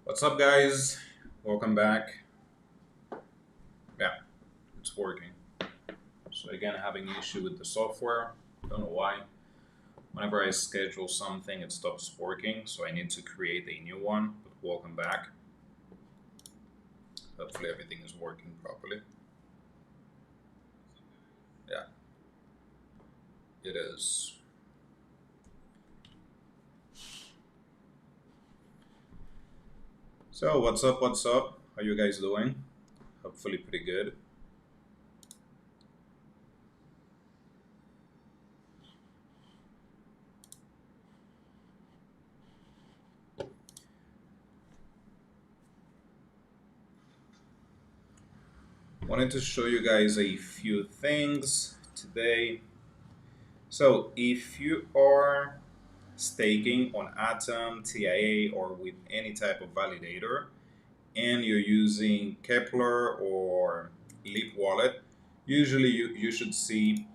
What's up, guys? Welcome back. Yeah, it's working. So again, having an issue with the software. Don't know why. Whenever I schedule something, it stops working. So I need to create a new one. But welcome back. Hopefully everything is working properly. Yeah, it is. So what's up? What's up? How you guys doing? Hopefully pretty good. Wanted to show you guys a few things today. So if you are staking on Atom, TIA, or with any type of validator, and you're using Kepler or Leap Wallet, usually you should see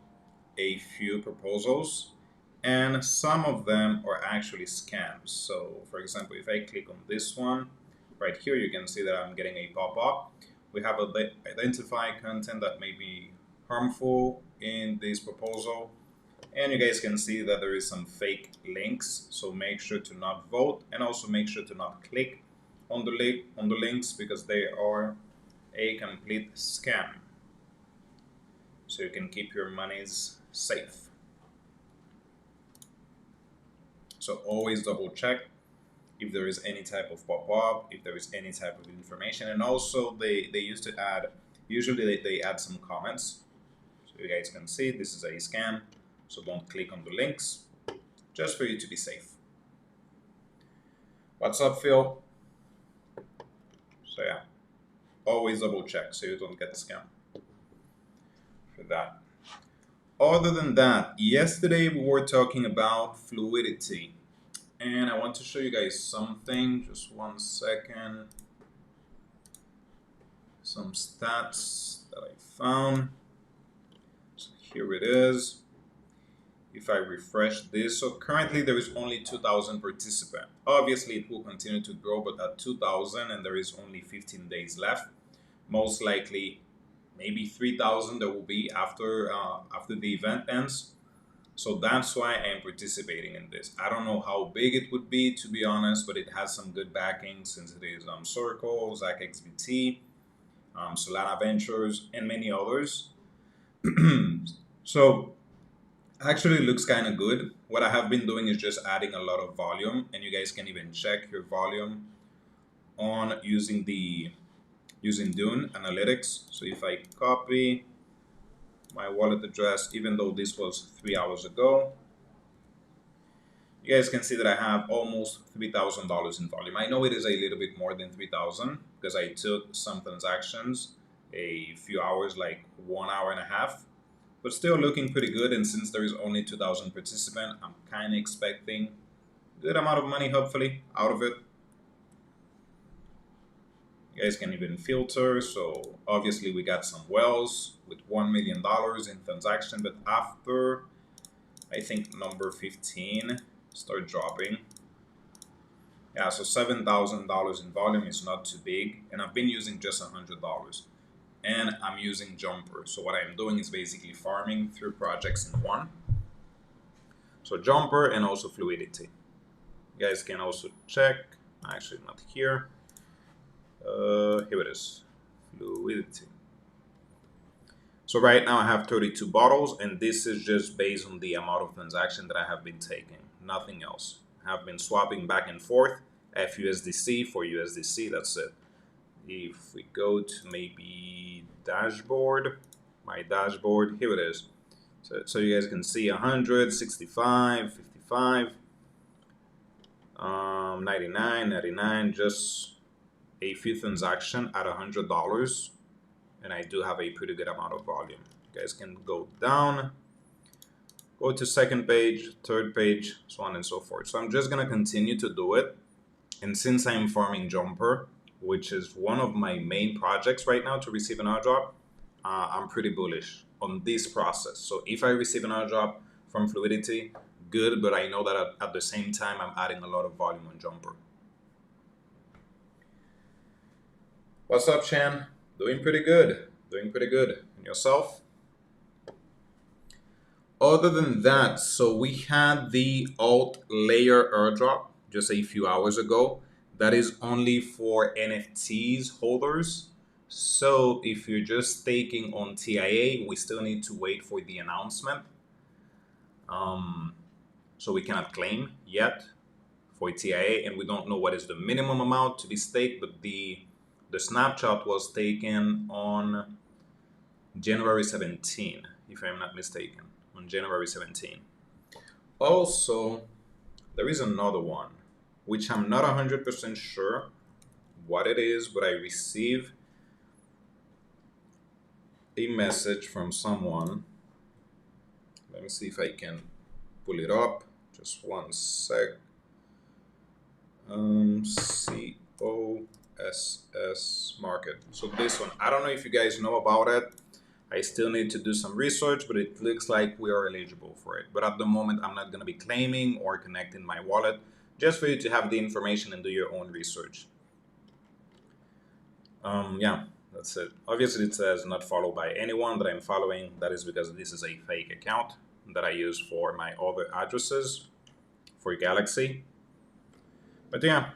a few proposals, and some of them are actually scams. So, for example, if I click on this one, right here, you can see that I'm getting a pop-up. We have identified content that may be harmful in this proposal. And you guys can see that there is some fake links, so make sure to not vote, and also make sure to not click on the links because they are a complete scam. So you can keep your monies safe. So always double check if there is any type of pop-up, if there is any type of information, and also they used to add, usually they add some comments. So you guys can see this is a scam. So don't click on the links, just for you to be safe. What's up, Phil? So yeah, always double check so you don't get scammed for that. Other than that, yesterday we were talking about fluidity, and I want to show you guys something. Just 1 second. Some stats that I found. So here it is. If I refresh this, so currently there is only 2,000 participants. Obviously it will continue to grow, but at 2,000 and there is only 15 days left, most likely maybe 3,000 there will be after the event ends. So that's why I am participating in this. I don't know how big it would be, to be honest, but it has some good backing since it is Circle, ZachXBT, Solana Ventures, and many others. So actually it looks kind of good. What I have been doing is just adding a lot of volume, and you guys can even check your volume on using Dune Analytics. So if I copy my wallet address, even though this was 3 hours ago, you guys can see that I have almost $3,000 in volume. I know it is a little bit more than 3,000 because I took some transactions a few hours, like 1 hour and a half, but still looking pretty good. And since there is only 2,000 participants, I'm kind of expecting a good amount of money, hopefully, out of it. You guys can even filter. So obviously we got some whales with $1 million in transaction, but after I think number 15 start dropping. Yeah, so $7,000 in volume is not too big, and I've been using just $100, and I'm using Jumper. So what I'm doing is basically farming through projects in one. So Jumper and also Fluidity. You guys can also check. Actually, not here. Here it is, Fluidity. So right now I have 32 bottles, and this is just based on the amount of transaction that I have been taking, nothing else. I have been swapping back and forth, FUSDC for USDC, that's it. If we go to maybe dashboard, my dashboard, here it is. So you guys can see 100, 65, 55, 99, 99, just a few transactions at $100. And I do have a pretty good amount of volume. You guys can go down, go to second page, third page, so on and so forth. So I'm just gonna continue to do it. And since I'm farming Jumper, which is one of my main projects right now to receive an airdrop, I'm pretty bullish on this process. So if I receive an airdrop from Fluidity, good, but I know that at the same time, I'm adding a lot of volume on Jumper. What's up, Chan? Doing pretty good. Doing pretty good. And yourself? Other than that, so we had the alt layer airdrop just a few hours ago. That is only for NFTs holders. So if you're just staking on TIA, we still need to wait for the announcement. Um, so we cannot claim yet for TIA, and we don't know what is the minimum amount to be staked. But the snapshot was taken on January 17, if I'm not mistaken, on January 17. Also, there is another one, which I'm not 100% sure what it is, but I received a message from someone. Let me see if I can pull it up. Just one sec. COSS market. So this one, I don't know if you guys know about it. I still need to do some research, but it looks like we are eligible for it. But at the moment, I'm not going to be claiming or connecting my wallet, just for you to have the information and do your own research. Yeah, that's it. Obviously, it says not followed by anyone that I'm following. That is because this is a fake account that I use for my other addresses for Galaxy. But yeah,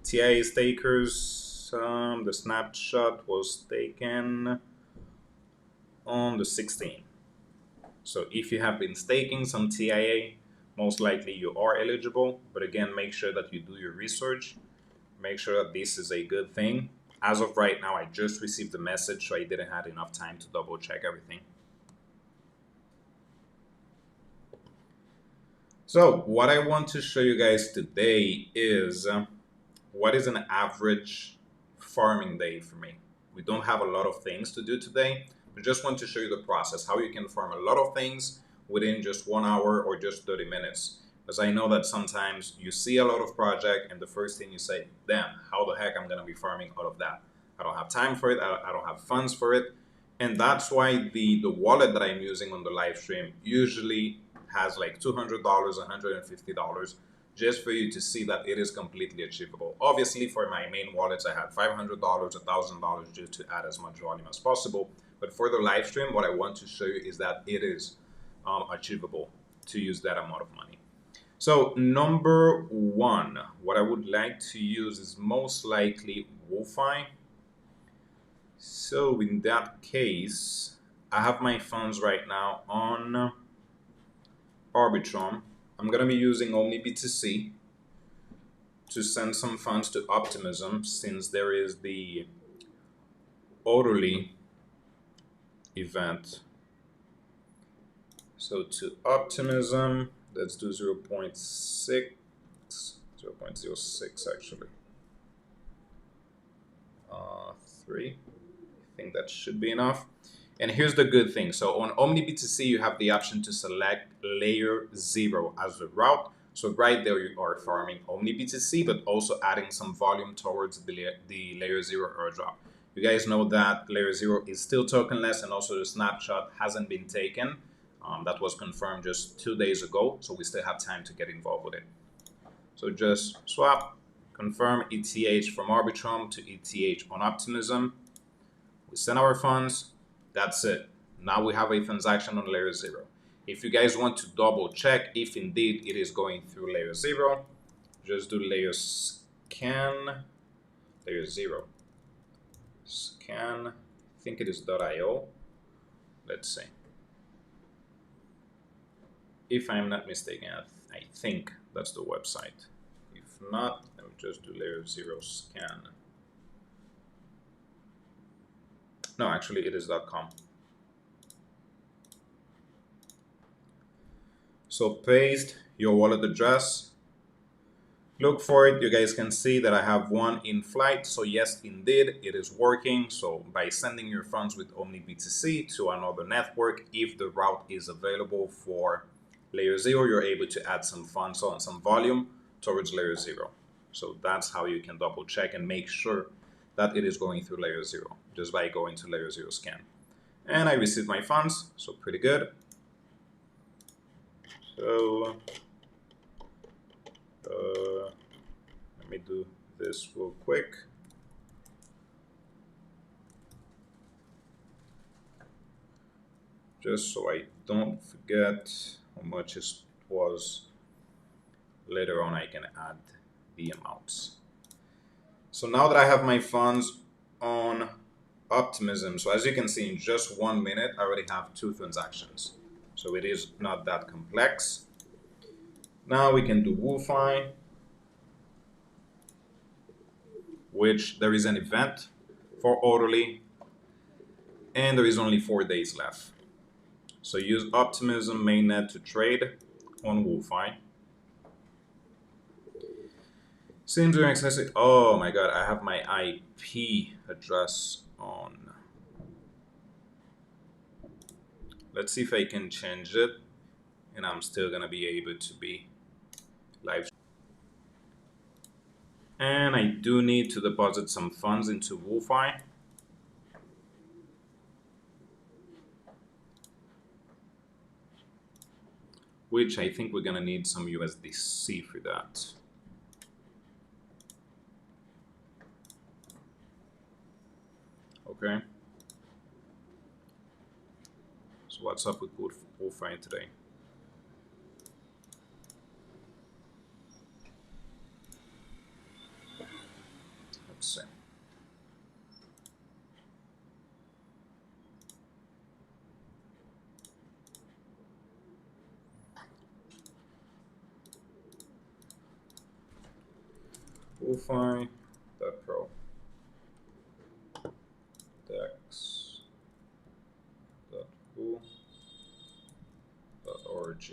TIA stakers, the snapshot was taken on the 16th. So if you have been staking some TIA, most likely you are eligible. But again, make sure that you do your research. Make sure that this is a good thing. As of right now, I just received the message, so I didn't have enough time to double check everything. So what I want to show you guys today is what is an average farming day for me. We don't have a lot of things to do today. We just want to show you the process, how you can farm a lot of things within just 1 hour or just 30 minutes. Because I know that sometimes you see a lot of project and the first thing you say, damn, how the heck I'm going to be farming all of that? I don't have time for it. I don't have funds for it. And that's why the wallet that I'm using on the live stream usually has like $200, $150, just for you to see that it is completely achievable. Obviously, for my main wallets, I had $500, $1,000 just to add as much volume as possible. But for the live stream, what I want to show you is that it is achievable to use that amount of money. So number one, what I would like to use is most likely WolfEye. So in that case, I have my funds right now on Arbitrum. I'm going to be using OmniBTC to send some funds to Optimism, since there is the Orderly event. So to Optimism, let's do 0.6, 0.06 actually. 3. I think that should be enough. And here's the good thing. So on OmniBTC, you have the option to select layer 0 as the route. So right there, you are farming OmniBTC, but also adding some volume towards the layer 0 airdrop. You guys know that layer 0 is still tokenless, and also the snapshot hasn't been taken. That was confirmed just 2 days ago, so we still have time to get involved with it. So just swap, confirm ETH from Arbitrum to ETH on Optimism. We send our funds. That's it. Now we have a transaction on layer 0. If you guys want to double check if indeed it is going through layer 0, just do layer scan, layer 0. Scan, I think it is .io. Let's see. If I'm not mistaken, I think that's the website. If not, let me just do layer 0 scan. No, actually it is .com. So paste your wallet address. Look for it. You guys can see that I have one in flight. So yes, indeed, it is working. So by sending your funds with OmniBTC to another network, if the route is available for layer 0, you're able to add some funds on some volume towards layer 0. So that's how you can double check and make sure that it is going through layer 0 just by going to layer 0 scan. And I received my funds, so pretty good. So let me do this real quick. just so I don't forget how much it was. Later on, I can add the amounts. So now that I have my funds on Optimism, so as you can see, in just 1 minute, I already have 2 transactions. So it is not that complex. Now we can do WooFi, which there is an event for orderly, and there is only 4 days left. So use Optimism mainnet to trade on WooFi. Seems you're accessing. Oh my god, I have my IP address on. Let's see if I can change it, and I'm still gonna be able to be live. And I do need to deposit some funds into WooFi. Which I think we're gonna need some USDC for that. Okay. So what's up with WooFi today? Let's see. WooFi.pro dex.woo.org.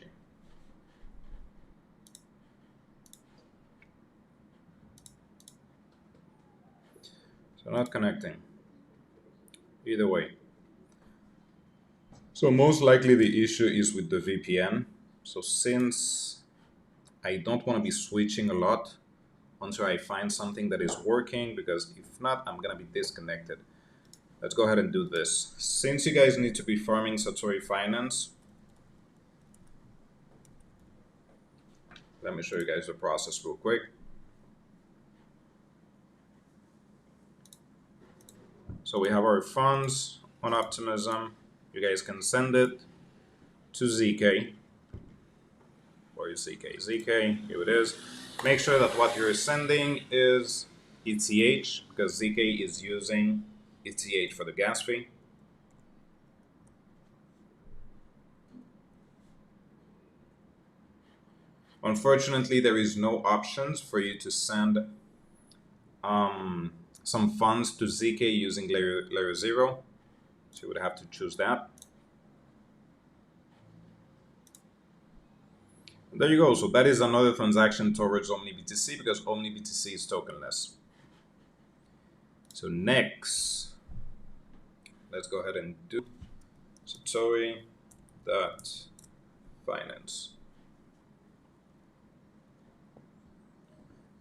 So not connecting. Either way. So most likely the issue is with the VPN. So since I don't want to be switching a lot until I find something that is working, because if not, I'm going to be disconnected. Let's go ahead and do this. Since you guys need to be farming Satori Finance, let me show you guys the process real quick. So we have our funds on Optimism. You guys can send it to ZK. Where is ZK? ZK, here it is. Make sure that what you're sending is ETH, because ZK is using ETH for the gas fee. Unfortunately, there is no options for you to send some funds to ZK using layer 0. So you would have to choose that. And there you go. So that is another transaction towards OmniBTC, because OmniBTC is tokenless. So next, let's go ahead and do Satori.finance.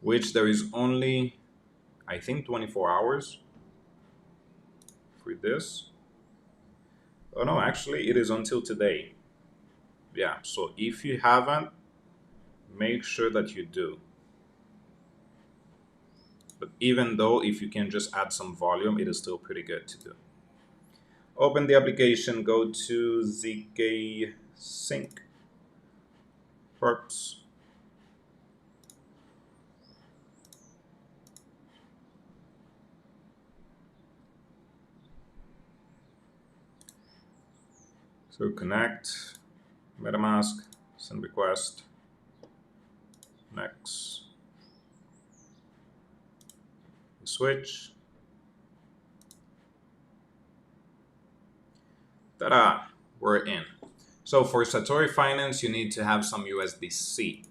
Which there is only, I think, 24 hours for this. Oh no, actually it is until today. Yeah, so if you haven't, make sure that you do. But even though if you can just add some volume, it is still pretty good to do. Open the application, go to ZK Sync Perps. So connect, MetaMask, send request, next, switch. Ta-da, we're in. So for Satori Finance, you need to have some USDC.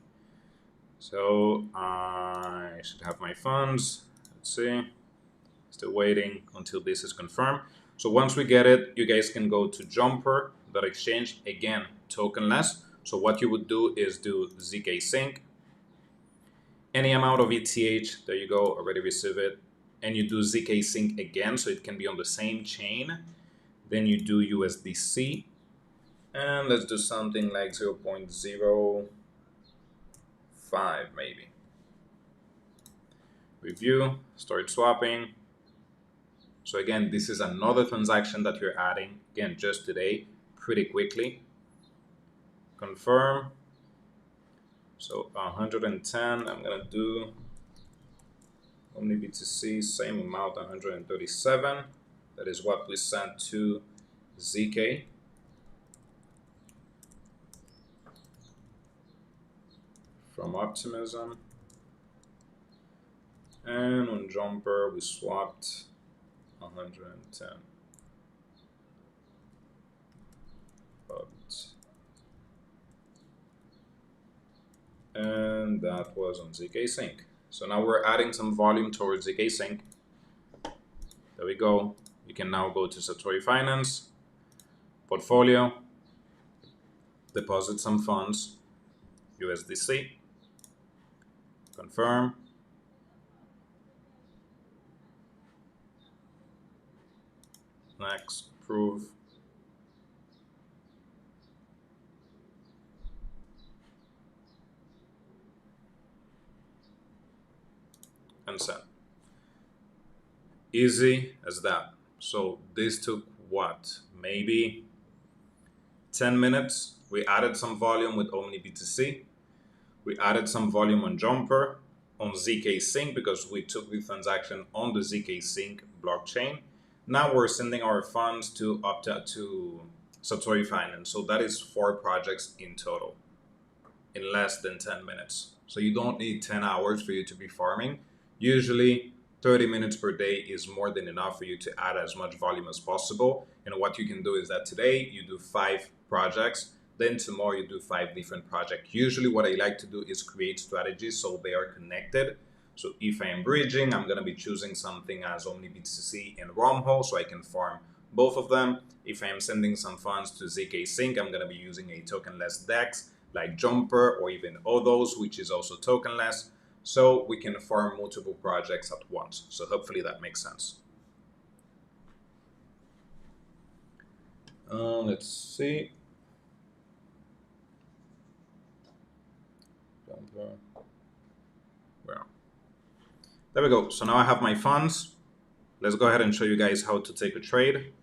So I should have my funds. Let's see. Still waiting until this is confirmed. So once we get it, you guys can go to jumper.exchange. Again, tokenless. So what you would do is do ZK Sync. Any amount of ETH, there you go, already receive it. And you do ZK Sync again, so it can be on the same chain. Then you do USDC. And let's do something like 0.05 maybe. Review, start swapping. So again, this is another transaction that you're adding, again, just today. pretty quickly. Confirm. So 110, I'm gonna do only BTC, same amount, 137. That is what we sent to ZK. From Optimism. And on Jumper, we swapped 110. And that was on ZK Sync. So now we're adding some volume towards ZK Sync. There we go. You can now go to Satori Finance, Portfolio, deposit some funds, USDC, confirm. Next, prove. And send. Easy as that. So this took what? Maybe 10 minutes. We added some volume with OmniBTC. We added some volume on Jumper, on ZK Sync, because we took the transaction on the ZK Sync blockchain. Now we're sending our funds to Satori Finance. So that is 4 projects in total in less than 10 minutes. So you don't need 10 hours for you to be farming. Usually 30 minutes per day is more than enough for you to add as much volume as possible. And what you can do is that today you do 5 projects, then tomorrow you do 5 different projects. Usually what I like to do is create strategies so they are connected. So if I am bridging, I'm going to be choosing something as OmniBTC and Romho so I can farm both of them. If I am sending some funds to ZK Sync, I'm going to be using a tokenless DEX like Jumper or even Othos, which is also tokenless. So we can farm multiple projects at once. So hopefully that makes sense. Let's see. Jumper. Well, there we go. So now I have my funds. Let's go ahead and show you guys how to take a trade.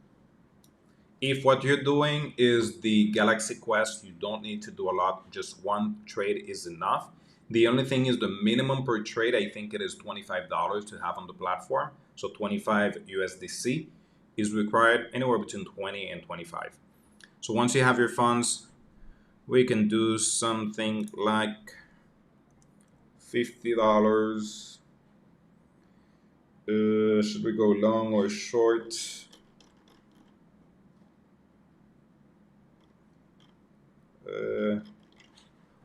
If what you're doing is the Galaxy Quest, you don't need to do a lot. Just one trade is enough. The only thing is the minimum per trade, I think it is $25 to have on the platform. So 25 USDC is required, anywhere between 20 and 25. So once you have your funds, we can do something like $50. Should we go long or short?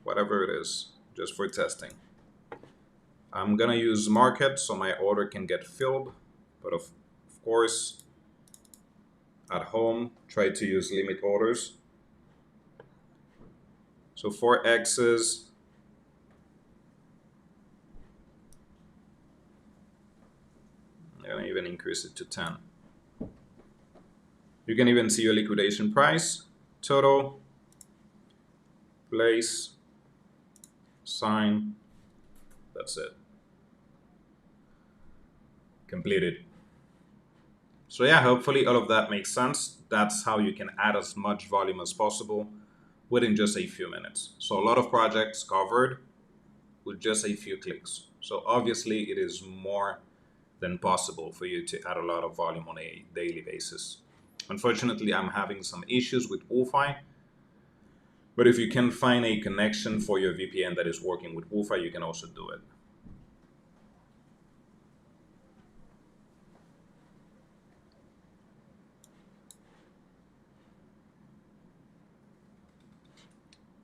Whatever it is, just for testing. I'm gonna use market so my order can get filled, but of course, at home, try to use limit orders. So 4 X's. I'm gonna even increase it to 10. You can even see your liquidation price, total, place, sign. That's it. Completed. So yeah, hopefully all of that makes sense. That's how you can add as much volume as possible within just a few minutes. So a lot of projects covered with just a few clicks. So obviously it is more than possible for you to add a lot of volume on a daily basis. Unfortunately, I'm having some issues with Wi-Fi, but if you can find a connection for your VPN that is working with Wi-Fi, you can also do it.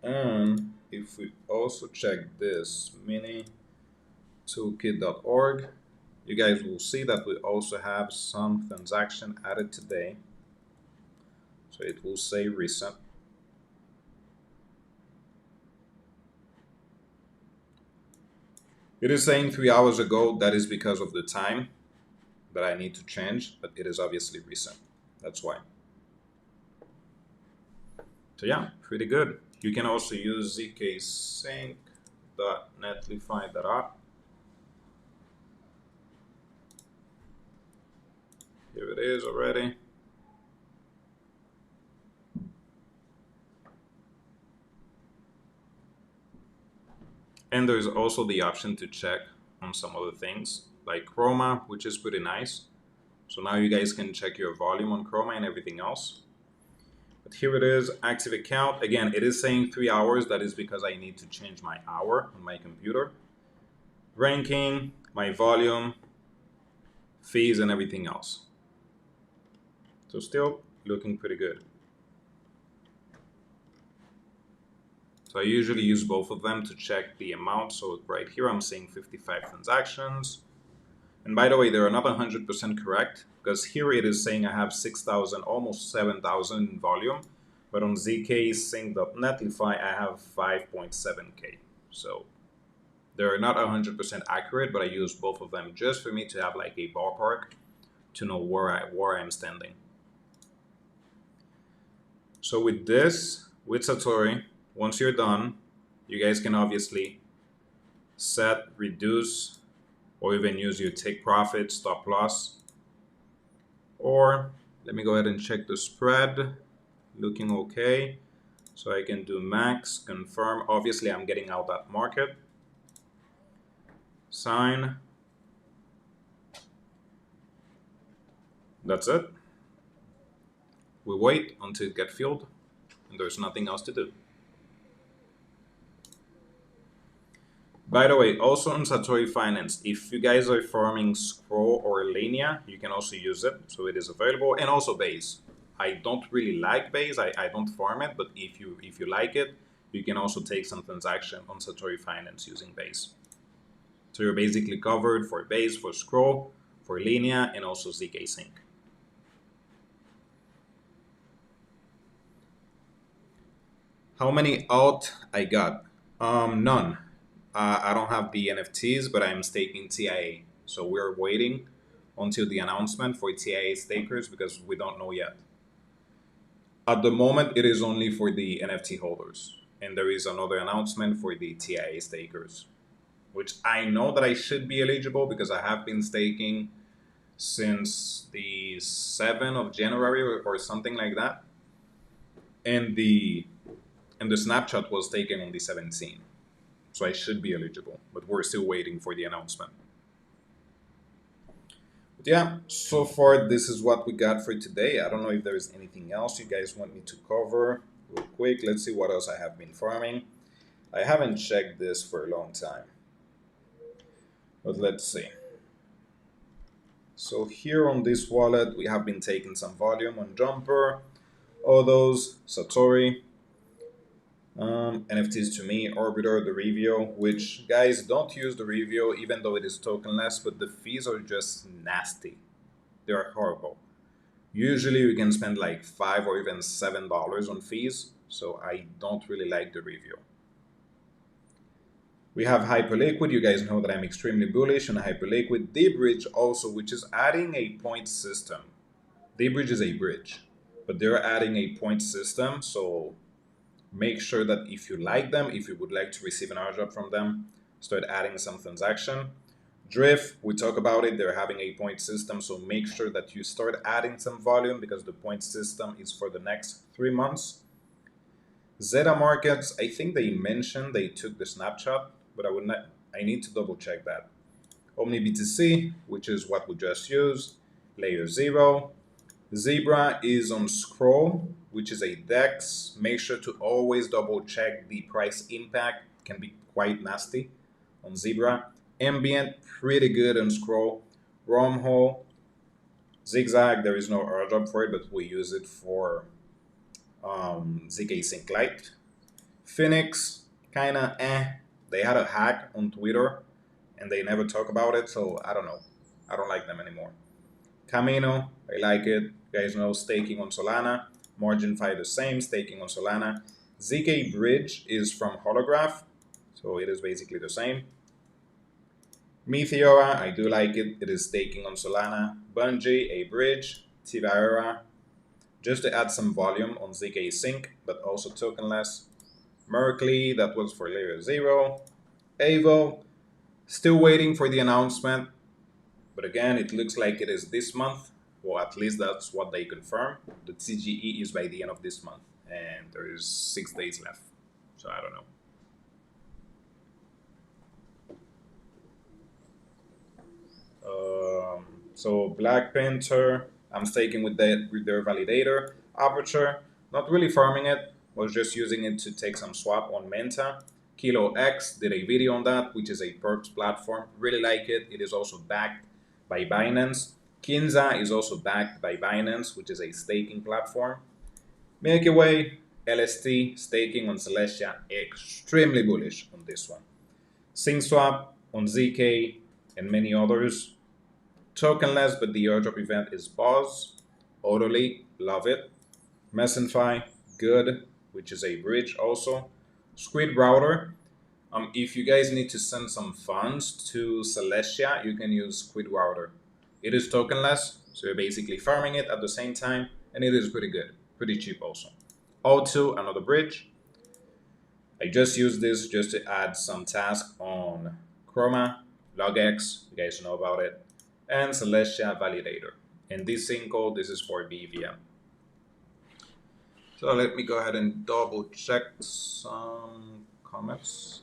And if we also check this mini-toolkit.org, you guys will see that we also have some transaction added today. So it will say recent. It is saying 3 hours ago. That is because of the time that I need to change, but it is obviously recent. That's why. So yeah, pretty good. You can also use zksync.netlify.app. Here it is already. And there's also the option to check on some other things like Chroma, which is pretty nice. So now you guys can check your volume on Chroma and everything else. But here it is, active account. Again, it is saying 3 hours. That is because I need to change my hour on my computer. Ranking, my volume, fees, and everything else. So still looking pretty good. So I usually use both of them to check the amount. So right here I'm seeing 55 transactions. And by the way, they're not 100% correct because here it is saying I have 6,000, almost 7,000 in volume. But on zksync.netlify, I have 5.7K. So they're not 100% accurate, but I use both of them just for me to have like a ballpark to know where I'm standing. So with this, with Satori, once you're done, you guys can obviously set, reduce, or even use your take profit, stop loss. Or let me go ahead and check the spread. Looking okay. So I can do max, confirm. Obviously, I'm getting out that market. Sign. That's it. We wait until it gets filled, and there's nothing else to do. By the way, also on Satori Finance, if you guys are farming Scroll or Linea, you can also use it. So it is available, and also Base. I don't really like Base. I don't farm it, but if you like it, you can also take some transaction on Satori Finance using Base. So you're basically covered for Base, for Scroll, for Linea, and also zksync. How many alt I got? None. I don't have the NFTs, but I'm staking TIA. So we're waiting until the announcement for TIA stakers because we don't know yet. At the moment, it is only for the NFT holders. And there is another announcement for the TIA stakers, which I know that I should be eligible because I have been staking since the 7th of January or something like that. And the snapshot was taken on the 17th. So I should be eligible, but we're still waiting for the announcement. But yeah, so far this is what we got for today. I don't know if there's anything else you guys want me to cover real quick. Let's see what else I have been farming. I haven't checked this for a long time, but let's see. So here on this wallet, we have been taking some volume on Jumper, Odos, Satori, NFTs to me, Orbiter, the Revio, which guys don't use the Revio even though it is tokenless, but the fees are just nasty. They're horrible. Usually we can spend like $5 or even $7 on fees, so I don't really like the Revio. We have Hyperliquid. You guys know that I'm extremely bullish on Hyperliquid. D-Bridge also, which is adding a point system. D-Bridge is a bridge, but they're adding a point system, so make sure that if you like them, if you would like to receive an airdrop from them, start adding some transaction. Drift, we talk about it, they're having a point system, so make sure that you start adding some volume because the point system is for the next 3 months. Zeta Markets, I think they mentioned they took the snapshot, but I need to double check that. Omni BTC, which is what we just used, Layer 0. Zebra is on Scroll, which is a DEX. Make sure to always double check the price impact, can be quite nasty on Zebra. Ambient, pretty good on Scroll. Wormhole, Zigzag, there is no airdrop for it, but we use it for zksync Lite. Phoenix, kinda They had a hack on Twitter and they never talk about it, so I don't know. I don't like them anymore. Camino, I like it. You guys know staking on Solana. Margin 5 the same, staking on Solana. ZK Bridge is from Holograph, so it is basically the same. Meteora, I do like it. It is staking on Solana. Bungie, a bridge. Tivaera, just to add some volume on zksync, but also tokenless. Merkley, that was for layer 0. Avo, still waiting for the announcement. But again, it looks like it is this month, or at least that's what they confirm. The TGE is by the end of this month, and there is 6 days left. So I don't know. So Black Panther, I'm staking with their validator. Aperture, not really farming it, was just using it to take some swap on Menta. Kilo X did a video on that, which is a perps platform. Really like it. It is also backed by Binance. Kinza is also backed by Binance, which is a staking platform. Milky Way, LST, staking on Celestia, extremely bullish on this one. SingSwap on ZK and many others. Tokenless, but the airdrop event is Boz. Orderly, love it. Messenfi, good, which is a bridge also. Squid Router, if you guys need to send some funds to Celestia, you can use Squid Router. It is tokenless, so you're basically farming it at the same time, and it is pretty good, pretty cheap also. O2, another bridge. I just used this just to add some tasks on Chroma, LogX, you guys know about it, and Celestia Validator. And this thing called, this is for BVM. So let me go ahead and double check some comments.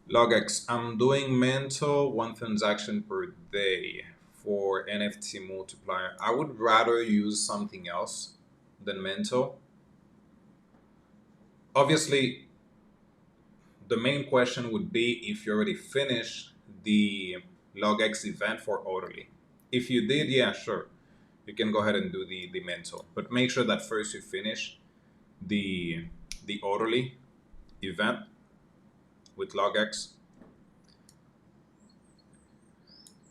LogX, I'm doing mental 1 transaction per day for NFT multiplier. I would rather use something else than mental. Obviously, the main question would be if you already finished the LogX event for Orderly. If you did, yeah, sure. You can go ahead and do the mental. But make sure that first you finish the Orderly event with LogX.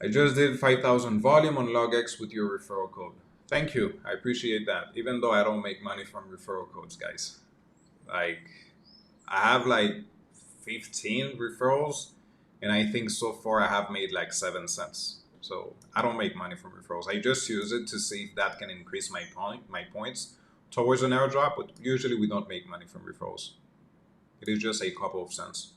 I just did 5,000 volume on LogX with your referral code. Thank you. I appreciate that. Even though I don't make money from referral codes, guys. Like, I have like 15 referrals, and I think so far I have made like 7 cents. So I don't make money from referrals. I just use it to see if that can increase my points towards an airdrop, but usually we don't make money from referrals. It is just a couple of cents.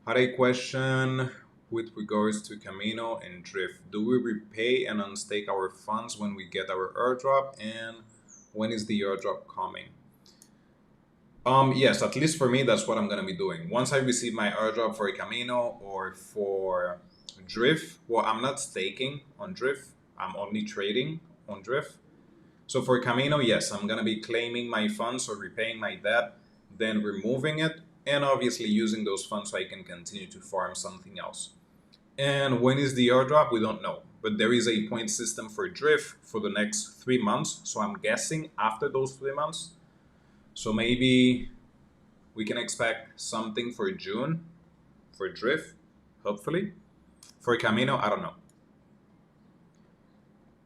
Had a question with regards to Camino and Drift. Do we repay and unstake our funds when we get our airdrop, and when is the airdrop coming? Yes, at least for me, that's what I'm gonna be doing. Once I receive my airdrop for Camino or for Drift, well, I'm not staking on Drift. I'm only trading on Drift. So for Camino, yes, I'm gonna be claiming my funds or repaying my debt, then removing it, and obviously using those funds so I can continue to farm something else. And when is the airdrop? We don't know. But there is a point system for Drift for the next 3 months. So I'm guessing after those 3 months. So maybe we can expect something for June for Drift, hopefully. For Camino, I don't know.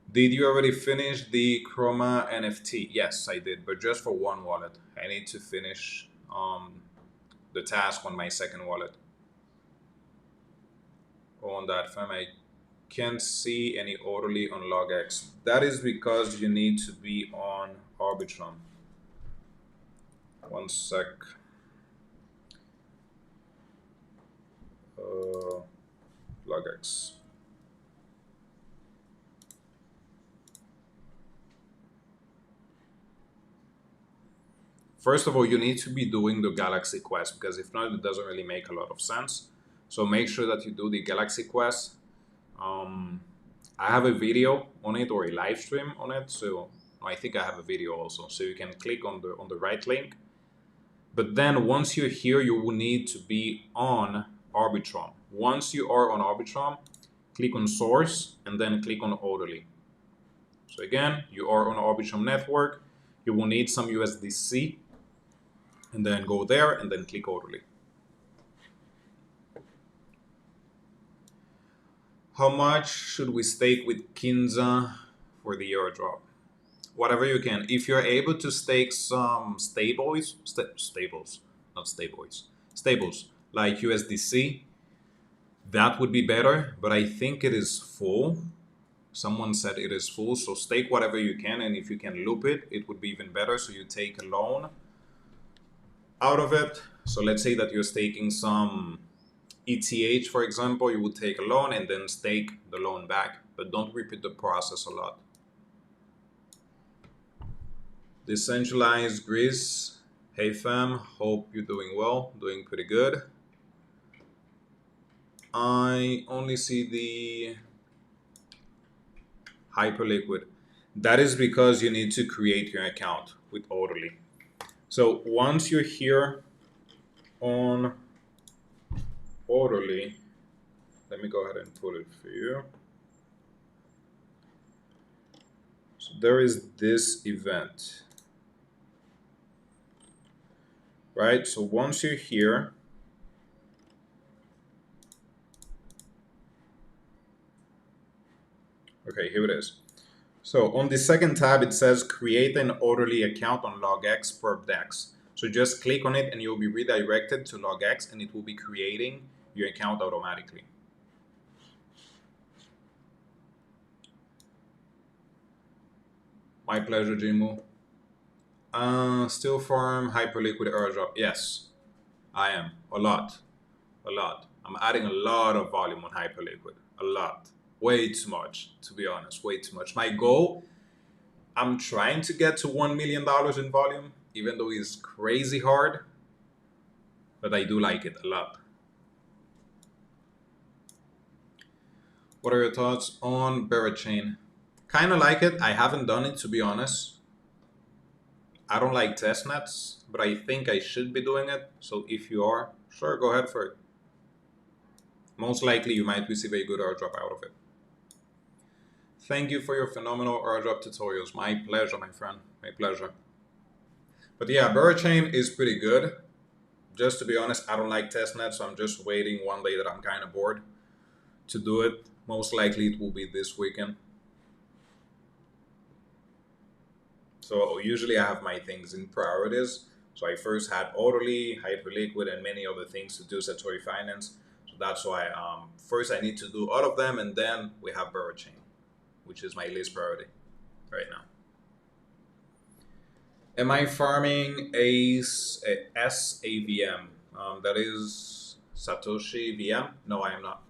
Did you already finish the Chroma NFT? Yes, I did, but just for one wallet. I need to finish the task on my second wallet. On that fam, I can't see any orderly on LogX. That is because you need to be on Arbitrum. One sec. LogX. First of all, you need to be doing the Galaxy Quest, because if not, it doesn't really make a lot of sense. So make sure that you do the Galaxy Quest. I have a video on it or a live stream on it. So I think I have a video also. So you can click on the right link. But then once you're here, you will need to be on Arbitrum. Once you are on Arbitrum, click on Source and then click on Orderly. So again, you are on Arbitrum network. You will need some USDC. And then go there and then click Orderly. How much should we stake with Kinza for the airdrop? Whatever you can. If you're able to stake some stables like USDC, that would be better, but I think it is full. Someone said it is full, so stake whatever you can, and if you can loop it, it would be even better. So you take a loan out of it. So let's say that you're staking some ETH, for example, you would take a loan and then stake the loan back, but don't repeat the process a lot. Decentralized Greece. Hey fam, hope you're doing well, doing pretty good. I only see the Hyperliquid. That is because you need to create your account with Orderly. So once you're here on Orderly, let me go ahead and put it for you. So there is this event, right? So once you're here, okay, here it is. So on the second tab, it says create an Orderly account on LogX PerpDex. So just click on it and you'll be redirected to LogX and it will be creating your account automatically. My pleasure, Jimu. Still farm Hyperliquid Airdrop. Yes, I am. A lot. I'm adding a lot of volume on Hyperliquid. A lot. Way too much, to be honest. Way too much. My goal, I'm trying to get to $1 million in volume, even though it's crazy hard. But I do like it a lot. What are your thoughts on Berachain? Kind of like it. I haven't done it, to be honest. I don't like testnets, but I think I should be doing it. So if you are, sure, go ahead for it. Most likely you might receive a good airdrop out of it. Thank you for your phenomenal airdrop tutorials. My pleasure, my friend. My pleasure. But yeah, Berachain is pretty good. Just to be honest, I don't like testnets, so I'm just waiting one day that I'm kind of bored to do it. Most likely it will be this weekend. So usually I have my things in priorities. So I first had Orderly, Hyperliquid, and many other things to do Satori Finance. So that's why first I need to do all of them, and then we have Berachain, which is my least priority right now. Am I farming a SAVM? That is Satoshi VM? No, I am not.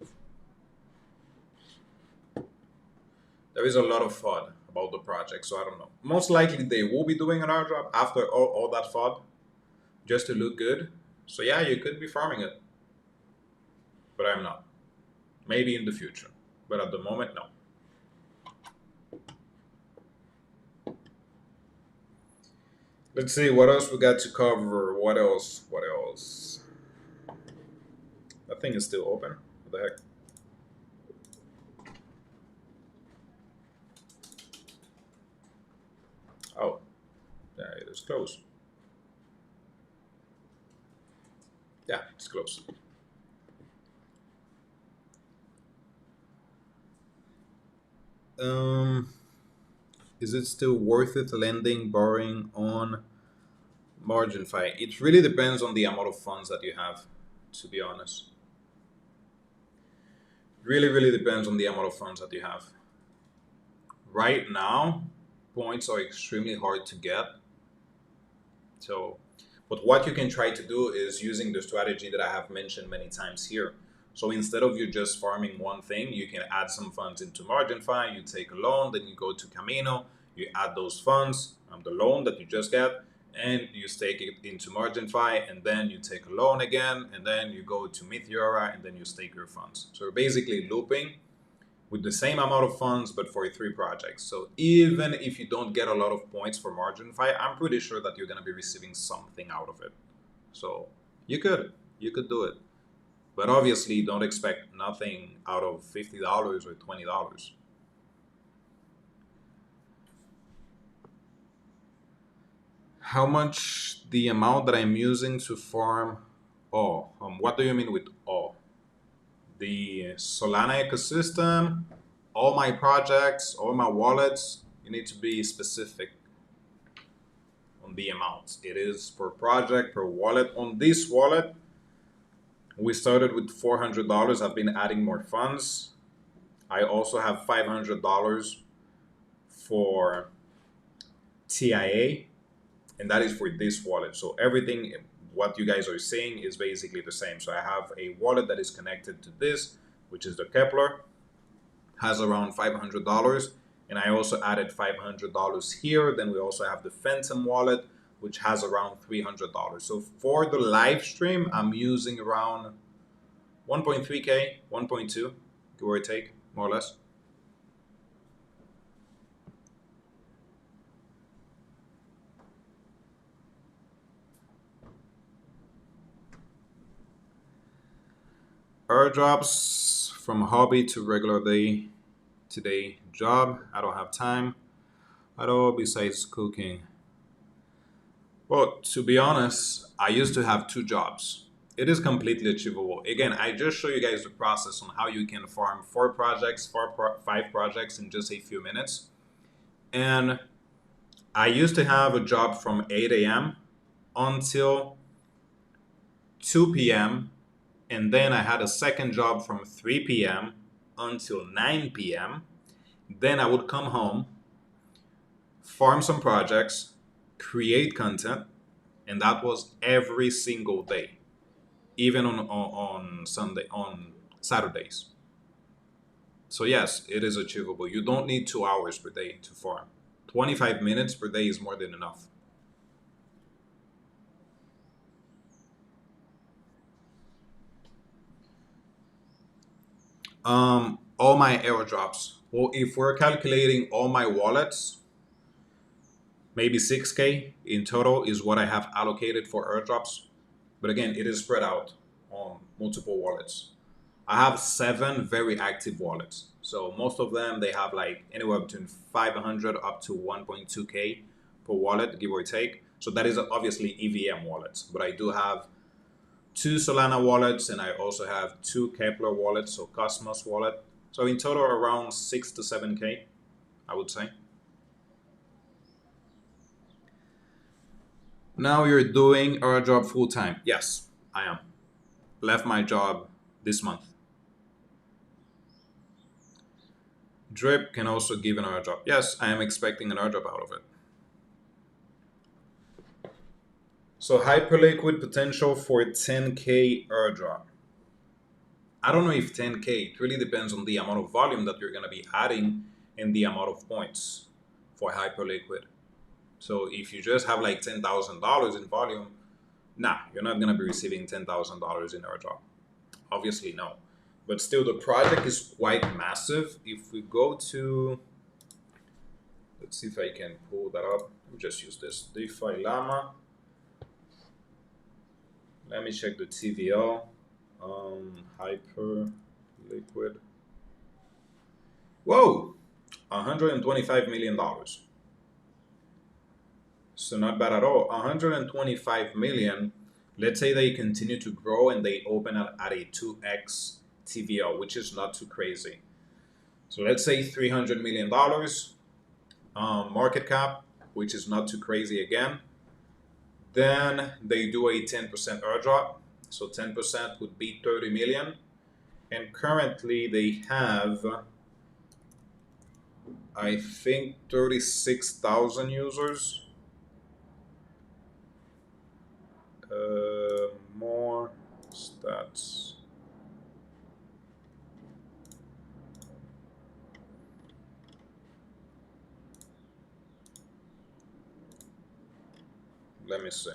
There is a lot of FUD about the project, so I don't know. Most likely they will be doing an airdrop after all that FUD, just to look good. So yeah, you could be farming it, but I'm not. Maybe in the future, but at the moment, no. Let's see, what else we got to cover? What else? That thing is still open. What the heck? Oh, yeah, it is closed. Yeah, it's closed. Is it still worth it lending, borrowing on MarginFi? It really depends on the amount of funds that you have, to be honest. Really depends on the amount of funds that you have. Right now, points are extremely hard to get. So, but what you can try to do is using the strategy that I have mentioned many times here. So instead of you just farming one thing, you can add some funds into MarginFi, you take a loan, then you go to Camino, you add those funds, the loan that you just got, and you stake it into MarginFi, and then you take a loan again, and then you go to Meteora, and then you stake your funds. So you're basically looping with the same amount of funds, but for 3 projects. So even if you don't get a lot of points for MarginFi, I'm pretty sure that you're going to be receiving something out of it. So you could do it. But obviously, don't expect nothing out of $50 or $20. How much the amount that I'm using to farm O? What do you mean with O? The Solana ecosystem, all my projects, all my wallets, you need to be specific on the amounts. It is per project, per wallet. On this wallet, we started with $400. I've been adding more funds. I also have $500 for TIA, and that is for this wallet. So everything, what you guys are seeing is basically the same. So I have a wallet that is connected to this, which is the Kepler, has around $500. And I also added $500 here. Then we also have the Phantom wallet, which has around $300. So for the live stream, I'm using around 1.3K, 1.2, give or take, more or less. Airdrops from hobby to regular day today job. I don't have time at all besides cooking. Well, to be honest, I used to have two jobs. It is completely achievable. Again, I just show you guys the process on how you can farm five projects in just a few minutes. And I used to have a job from 8 a.m. until 2 p.m. And then I had a second job from 3 p.m. until 9 p.m. Then I would come home, farm some projects, create content, and that was every single day, even on Sunday, on Saturdays. So yes, it is achievable. You don't need 2 hours per day to farm. 25 minutes per day is more than enough. All my airdrops. Well, if we're calculating all my wallets, maybe 6K in total is what I have allocated for airdrops. But again, it is spread out on multiple wallets. I have 7 very active wallets. So most of them, they have like anywhere between 500 up to 1.2K per wallet, give or take. So that is obviously EVM wallets. But I do have 2 Solana wallets, and I also have 2 Kepler wallets, so Cosmos wallet. So in total, around 6 to 7K, I would say. Now you're doing airdrop full time. Yes, I am. Left my job this month. Drip can also give an airdrop. Yes, I am expecting an airdrop out of it. So hyperliquid potential for 10K airdrop. I don't know if 10K, it really depends on the amount of volume that you're going to be adding and the amount of points for hyperliquid. So if you just have like $10,000 in volume, nah, you're not going to be receiving $10,000 in airdrop. Obviously, no. But still, the project is quite massive. If we go to, let's see if I can pull that up. We'll just use this DeFi Llama. Let me check the TVL. Hyper liquid. Whoa, $125 million. So not bad at all. 125 million. Let's say they continue to grow and they open at a 2x TVL, which is not too crazy. So let's say $300 million market cap, which is not too crazy again. Then they do a 10% airdrop. So 10% would be 30 million. And currently they have, I think, 36,000 users. More stats. Let me see.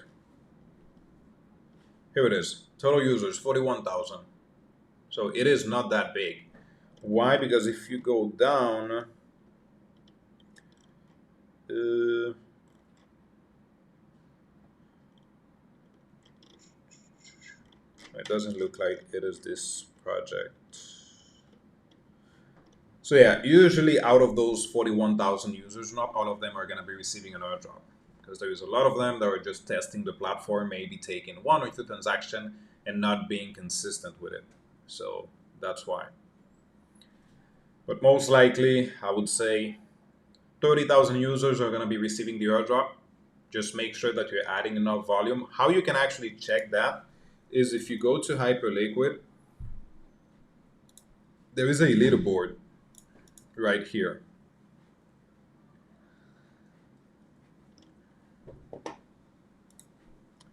Here it is. Total users, 41,000. So it is not that big. Why? Because if you go down, it doesn't look like it is this project. So yeah, usually out of those 41,000 users, not all of them are going to be receiving an airdrop, because there is a lot of them that are just testing the platform, maybe taking 1 or 2 transactions and not being consistent with it. So that's why. But most likely, I would say 30,000 users are going to be receiving the airdrop. Just make sure that you're adding enough volume. How you can actually check that is if you go to Hyperliquid, there is a leaderboard right here.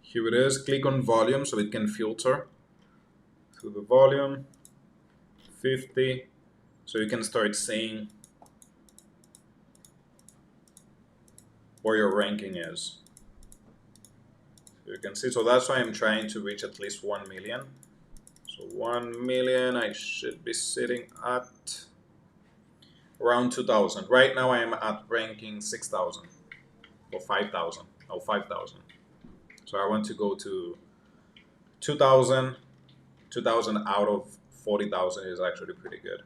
Here it is. Click on volume so it can filter through the volume. 50. So you can start seeing where your ranking is. So you can see. So that's why I'm trying to reach at least 1 million. So 1 million, I should be sitting at around 2,000. Right now I am at ranking 6,000 or 5,000 or 5,000. So I want to go to 2,000. 2,000 out of 40,000 is actually pretty good.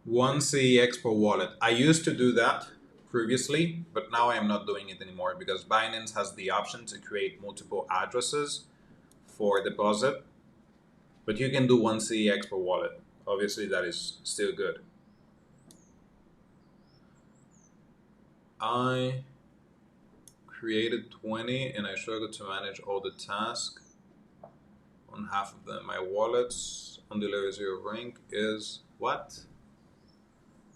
One CEX per wallet. I used to do that previously, but now I am not doing it anymore because Binance has the option to create multiple addresses for deposit, but you can do one CEX per wallet. Obviously, that is still good. I created 20 and I struggled to manage all the tasks on half of them. My wallets on the layer 0 rank is what?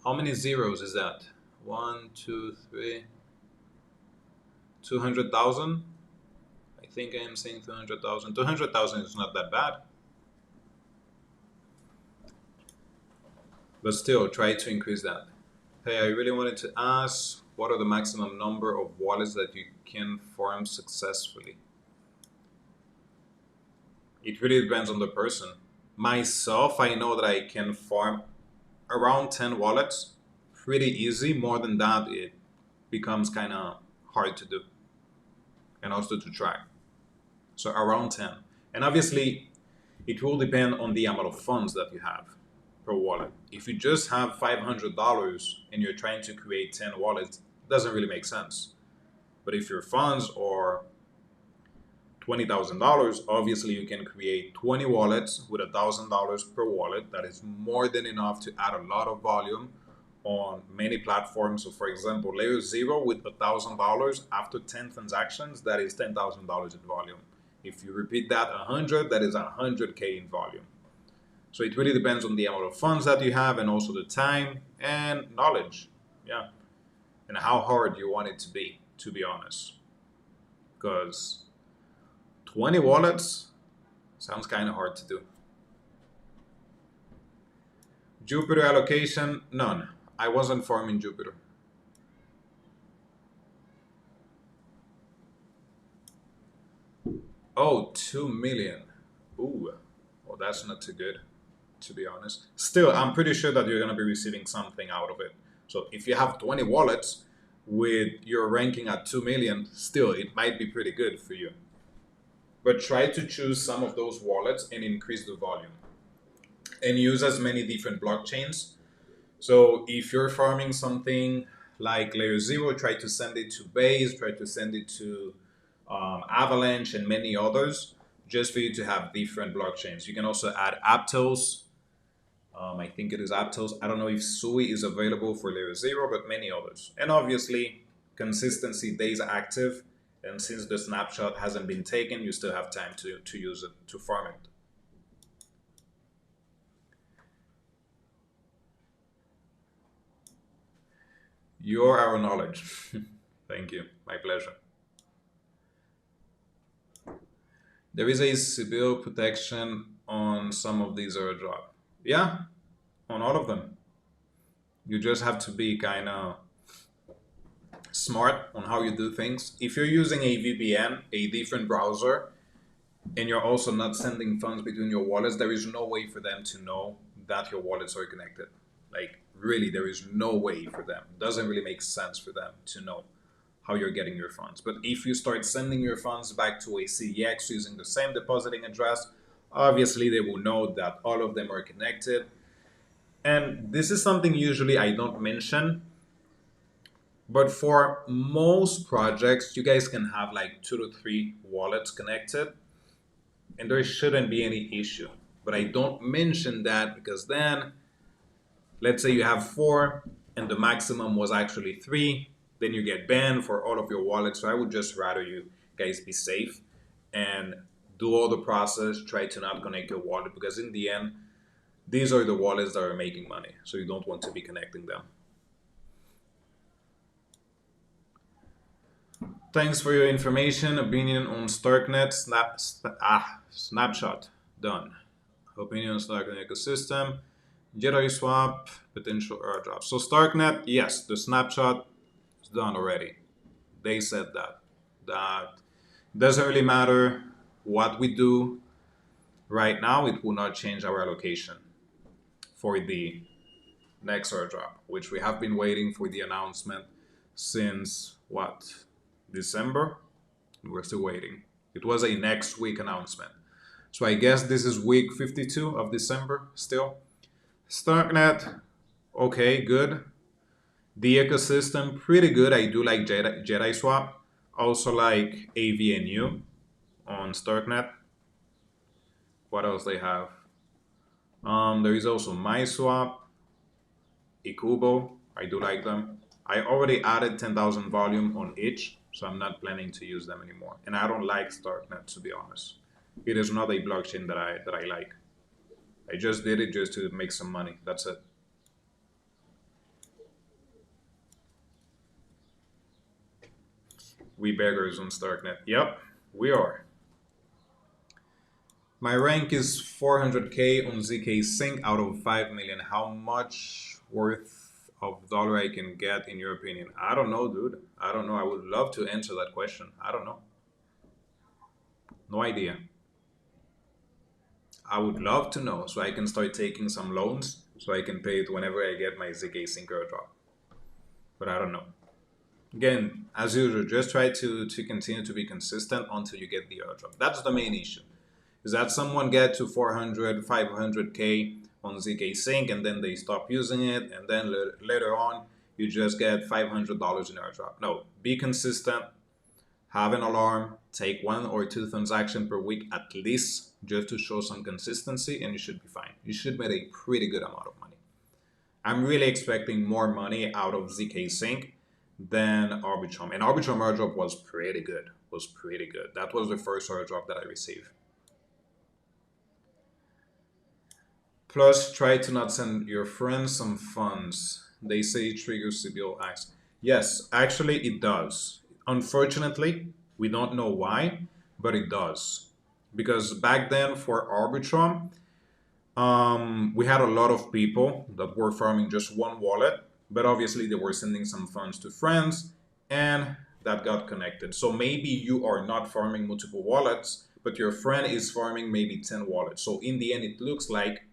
How many zeros is that? 1, 2, 3, 200,000? I think I am saying 200,000. 200,000 is not that bad. But still, try to increase that. Hey, I really wanted to ask, what are the maximum number of wallets that you can farm successfully? It really depends on the person. Myself, I know that I can farm around 10 wallets pretty easy. More than that, it becomes kind of hard to do and also to track. So around 10. And obviously, it will depend on the amount of funds that you have per wallet. If you just have $500 and you're trying to create 10 wallets, it doesn't really make sense. But if your funds are $20,000, obviously you can create 20 wallets with $1,000 per wallet. That is more than enough to add a lot of volume on many platforms. So for example, layer 0 with $1,000 after 10 transactions, that is $10,000 in volume. If you repeat that 100, that is 100K in volume. So it really depends on the amount of funds that you have and also the time and knowledge. Yeah. And how hard you want it to be honest. Because 20 wallets sounds kind of hard to do. Jupiter allocation, none. I wasn't farming Jupiter. Oh, 2 million. Ooh, well, that's not too good, to be honest. Still, I'm pretty sure that you're going to be receiving something out of it. So if you have 20 wallets with your ranking at 2 million, still, it might be pretty good for you. But try to choose some of those wallets and increase the volume. And use as many different blockchains. So if you're farming something like layer 0, try to send it to Base, try to send it to Avalanche and many others, just for you to have different blockchains. You can also add Aptos. I think it is Aptos. I don't know if Sui is available for layer 0, but many others. And obviously, consistency days active. And since the snapshot hasn't been taken, you still have time to use it, to farm it. You're our knowledge. Thank you. My pleasure. There is a Sybil protection on some of these airdrop. Yeah, on all of them. You just have to be kind of smart on how you do things. If you're using a VPN, a different browser, and you're also not sending funds between your wallets, there is no way for them to know that your wallets are connected. Like, really, there is no way for them. It doesn't really make sense for them to know how you're getting your funds. But if you start sending your funds back to a CEX using the same depositing address, obviously they will know that all of them are connected. And this is something usually I don't mention, but for most projects, you guys can have like 2 to 3 wallets connected, and there shouldn't be any issue. But I don't mention that because then, let's say you have 4 and the maximum was actually 3, then you get banned for all of your wallets. So I would just rather you guys be safe and do all the process, try to not connect your wallet, because in the end, these are the wallets that are making money. So you don't want to be connecting them. Thanks for your information. Opinion on Starknet. Snapshot. Done. Opinion on Starknet ecosystem. Jedi swap. Potential airdrop. So Starknet, yes, the snapshot is done already. They said that. That doesn't really matter what we do right now. It will not change our allocation for the next airdrop, which we have been waiting for the announcement since what? December? We're still waiting. It was a next week announcement. So I guess this is week 52 of December still. Starknet, okay, good. The ecosystem, pretty good. I do like Jedi Swap. Also like AVNU on Starknet. What else they have? There is also MySwap, Ikubo. I do like them. I already added 10,000 volume on each, so I'm not planning to use them anymore. And I don't like Starknet, to be honest. It is not a blockchain that I like. I just did it just to make some money. That's it. We beggars on Starknet. Yep, we are. My rank is 400k on ZK Sync out of 5 million. How much worth of dollar I can get in your opinion? I don't know, dude. I don't know. I would love to answer that question. I don't know. No idea. I would love to know so I can start taking some loans so I can pay it whenever I get my ZK Sync airdrop. But I don't know. Again, as usual, just try to continue to be consistent until you get the airdrop. That's the main issue. Is that someone get to 400, 500k on ZK Sync and then they stop using it, and then later on you just get $500 in airdrop. No, be consistent, have an alarm, take 1 or 2 transactions per week at least just to show some consistency, and you should be fine. You should make a pretty good amount of money. I'm really expecting more money out of ZK Sync than Arbitrum. And Arbitrum airdrop was pretty good. That was the first airdrop that I received. Plus, try to not send your friends some funds. They say it triggers Sybil acts. Yes, actually it does. Unfortunately, we don't know why, but it does. Because back then for Arbitrum, we had a lot of people that were farming just one wallet, but obviously they were sending some funds to friends and that got connected. So maybe you are not farming multiple wallets, but your friend is farming maybe 10 wallets. So in the end, it looks like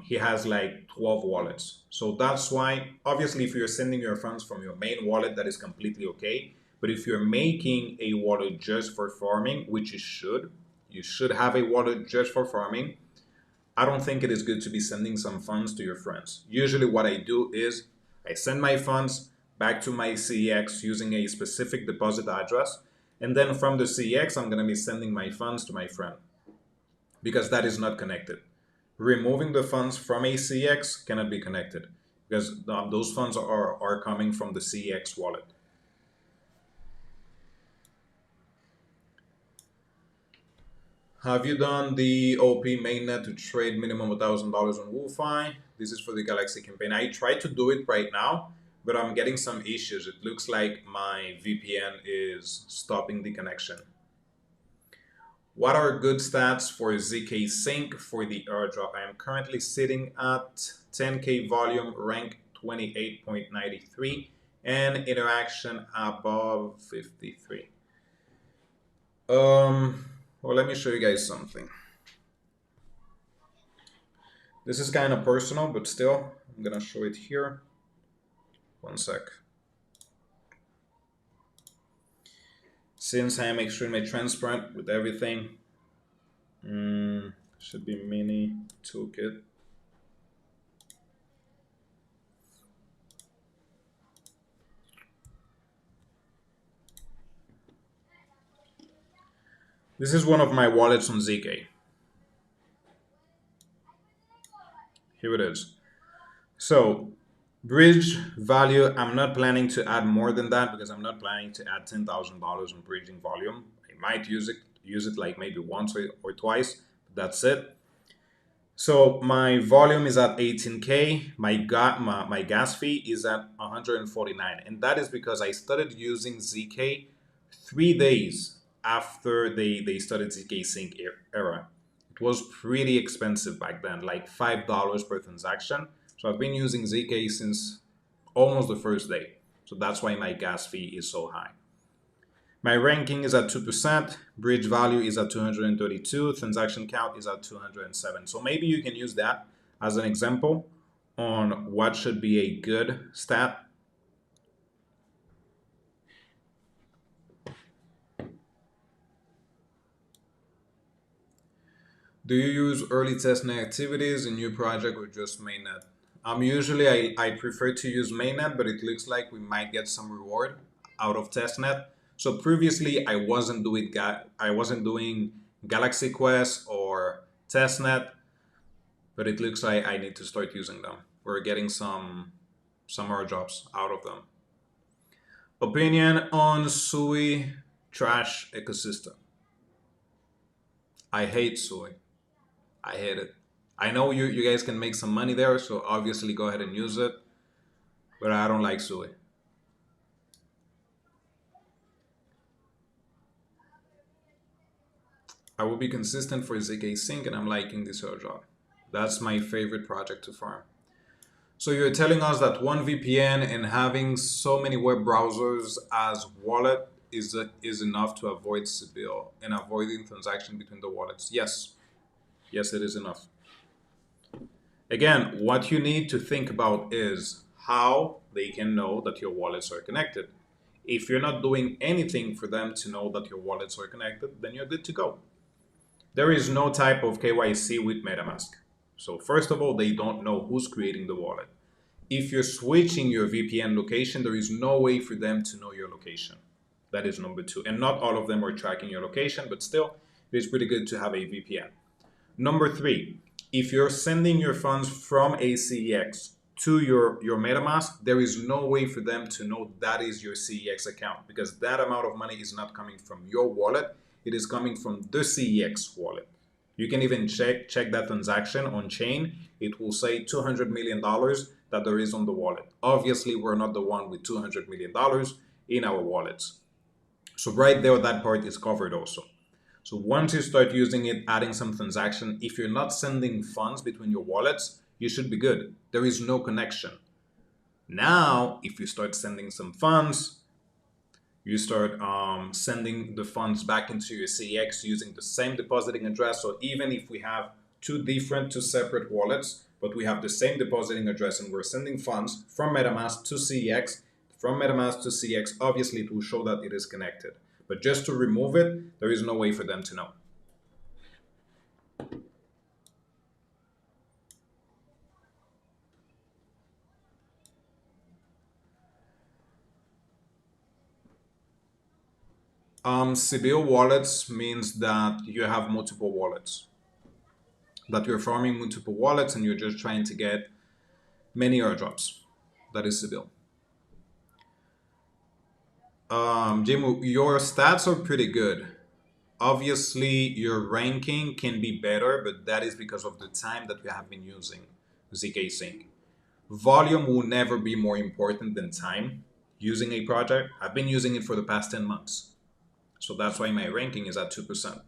he has like 12 wallets. So that's why, obviously, if you're sending your funds from your main wallet, that is completely okay. But if you're making a wallet just for farming, which you should have a wallet just for farming, I don't think it is good to be sending some funds to your friends. Usually what I do is I send my funds back to my CEX using a specific deposit address. And then from the CEX, I'm going to be sending my funds to my friend because that is not connected. Removing the funds from a CEX cannot be connected because those funds are coming from the CEX wallet. Have you done the OP mainnet to trade minimum $1,000 on WooFi? This is for the Galaxy campaign. I tried to do it right now, but I'm getting some issues. It looks like my VPN is stopping the connection. What are good stats for ZK Sync for the airdrop? I am currently sitting at 10k volume, rank 28.93, and interaction above 53. Well, let me show you guys something. This is kind of personal, but still, I'm gonna show it here. One sec. Since I am extremely transparent with everything, should be mini toolkit. This is one of my wallets on ZK. Here it is. So bridge value, I'm not planning to add more than that because I'm not planning to add $10,000 on bridging volume. I might use it like maybe once or twice. That's it. So my volume is at 18K. My gas fee is at 149, and that is because I started using ZK 3 days after they started ZK Sync era. It was pretty expensive back then, like $5 per transaction. So I've been using ZK since almost the first day. So that's why my gas fee is so high. My ranking is at 2%, bridge value is at 232, transaction count is at 207. So maybe you can use that as an example on what should be a good stat. Do you use early testnet activities in your project or just mainnet? Usually I prefer to use mainnet, but it looks like we might get some reward out of testnet. So previously I wasn't doing Galaxy Quest or testnet, but it looks like I need to start using them. We're getting some airdrops out of them. Opinion on Sui trash ecosystem. I hate Sui. I hate it. I know you guys can make some money there, so obviously go ahead and use it. But I don't like Sui. I will be consistent for ZK Sync, and I'm liking this airdrop. That's my favorite project to farm. So you're telling us that one VPN and having so many web browsers as wallet is enough to avoid Sybil and avoiding transaction between the wallets. Yes, yes, it is enough. Again, what you need to think about is how they can know that your wallets are connected. If you're not doing anything for them to know that your wallets are connected, then you're good to go. There is no type of KYC with MetaMask. So first of all, they don't know who's creating the wallet. If you're switching your VPN location, there is no way for them to know your location. That is number two. And not all of them are tracking your location, but still, it is pretty good to have a VPN. Number three, if you're sending your funds from a CEX to your MetaMask, there is no way for them to know that is your CEX account because that amount of money is not coming from your wallet. It is coming from the CEX wallet. You can even check that transaction on chain. It will say $200 million that there is on the wallet. Obviously, we're not the one with $200 million in our wallets. So right there, that part is covered also. So once you start using it, adding some transaction, if you're not sending funds between your wallets, you should be good. There is no connection. Now, if you start sending some funds, you start sending the funds back into your CEX using the same depositing address. So even if we have two separate wallets, but we have the same depositing address and we're sending funds from MetaMask to CEX, from MetaMask to CEX, obviously it will show that it is connected. But just to remove it, there is no way for them to know. Sybil wallets means that you have multiple wallets, that you're farming multiple wallets and you're just trying to get many airdrops. That is Sybil. Jim, your stats are pretty good. Obviously, your ranking can be better, but that is because of the time that we have been using ZK Sync. Volume will never be more important than time using a project. I've been using it for the past 10 months. So that's why my ranking is at 2%.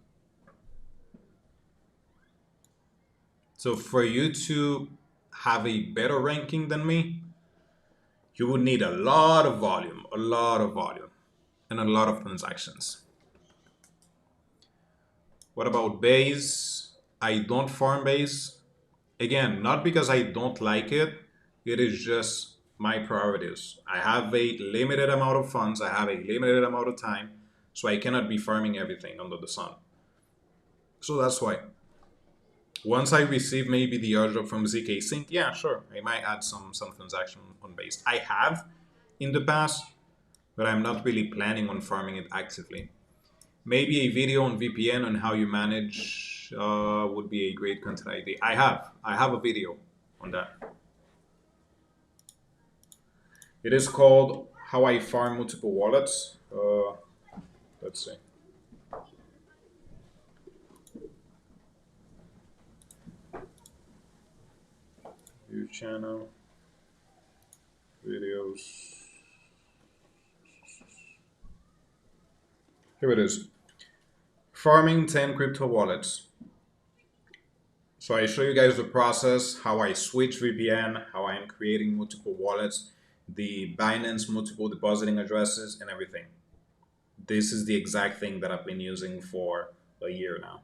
So for you to have a better ranking than me, you would need a lot of volume, and a lot of transactions. What about base? I don't farm base. Again, not because I don't like it, it is just my priorities. I have a limited amount of funds, I have a limited amount of time, so I cannot be farming everything under the sun. So that's why. Once I receive maybe the airdrop from ZK Sync, yeah, sure, I might add some transaction on base. I have in the past, but I'm not really planning on farming it actively. Maybe a video on VPN on how you manage would be a great content idea. I have a video on that. It is called How I Farm Multiple Wallets. Let's see. View channel. Videos. Here it is. Farming 10 crypto wallets. So I show you guys the process, how I switch VPN, how I am creating multiple wallets, the Binance multiple depositing addresses, and everything. This is the exact thing that I've been using for a year now.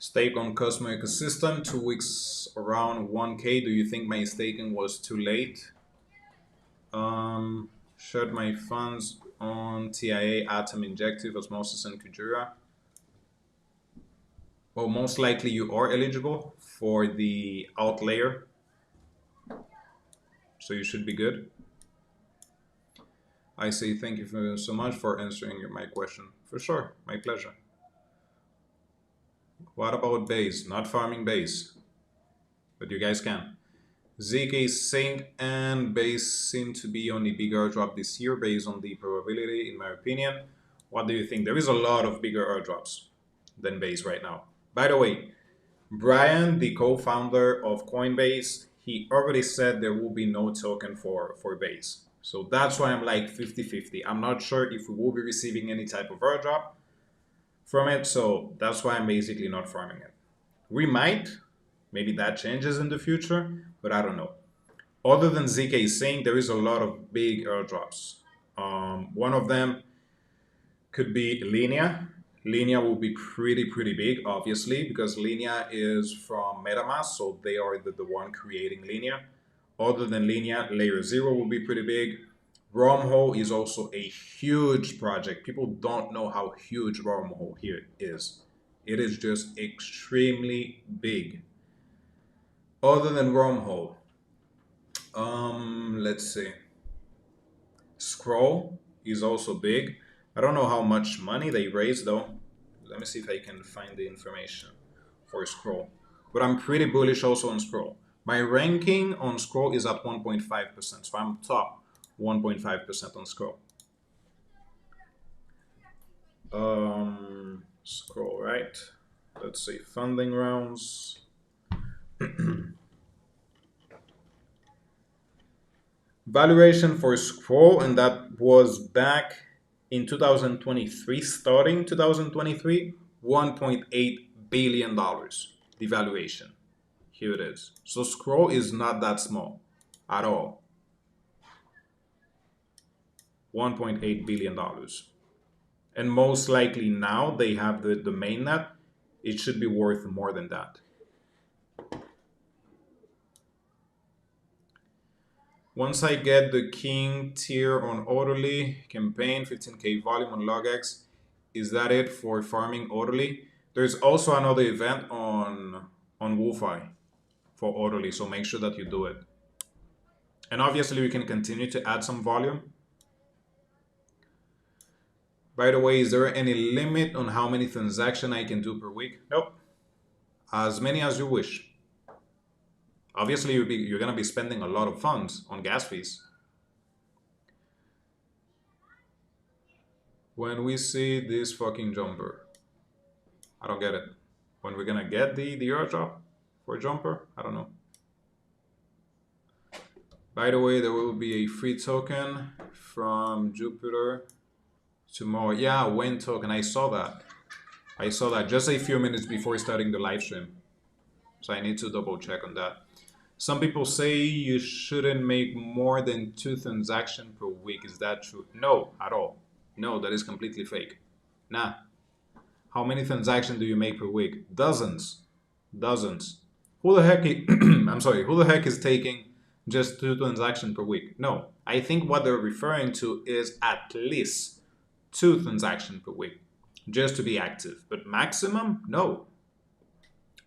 Stake on customer ecosystem, 2 weeks around 1K. Do you think my staking was too late? Shared my funds on TIA, Atom, Injective, Osmosis, and Kujira. Well, most likely you are eligible for the out layer, so you should be good. I say thank you so much for answering my question. For sure, my pleasure. What about base? Not farming base, but you guys can. ZK Sync and base seem to be on the bigger airdrop this year based on the probability, in my opinion. What do you think? There is a lot of bigger airdrops than base right now. By the way, Brian, the co-founder of Coinbase, he already said there will be no token for base. So that's why I'm like 50-50. I'm not sure if we will be receiving any type of airdrop from it. So that's why I'm basically not farming it. We might, maybe that changes in the future, but I don't know. Other than ZK Sync, there is a lot of big airdrops. One of them could be Linea. Linea will be pretty big, obviously, because Linea is from MetaMask, so they are the one creating Linea. Other than Linea, Layer 0 will be pretty big. Wormhole is also a huge project. People don't know how huge Wormhole here is. It is just extremely big. Other than Wormhole, let's see. Scroll is also big. I don't know how much money they raised though. Let me see if I can find the information for Scroll. But I'm pretty bullish also on Scroll. My ranking on Scroll is at 1.5%. So I'm top 1.5% on Scroll. Scroll, right? Let's say funding rounds. Valuation for Scroll, and that was back in 2023, starting 2023, $1.8 billion, the valuation. Here it is. So Scroll is not that small at all. $1.8 billion. And most likely now they have the mainnet. It should be worth more than that. Once I get the king tier on Orderly campaign, 15K volume on LogX, is that it for farming Orderly? There's also another event on WolfEye for Orderly, so make sure that you do it. And obviously we can continue to add some volume. By the way, is there any limit on how many transactions I can do per week? Nope. As many as you wish. Obviously, you're going to be spending a lot of funds on gas fees. When we see this fucking jumper, I don't get it. When we're going to get the airdrop for jumper, I don't know. By the way, there will be a free token from Jupiter tomorrow. Yeah, when token, I saw that. I saw that just a few minutes before starting the live stream. So I need to double check on that. Some people say you shouldn't make more than 2 transactions per week. Is that true? No, at all. No, that is completely fake. Nah. How many transactions do you make per week? Dozens. Dozens. Who the heck I'm sorry, who the heck is taking just 2 transactions per week? No. I think what they're referring to is at least 2 transactions per week just to be active. But maximum? No.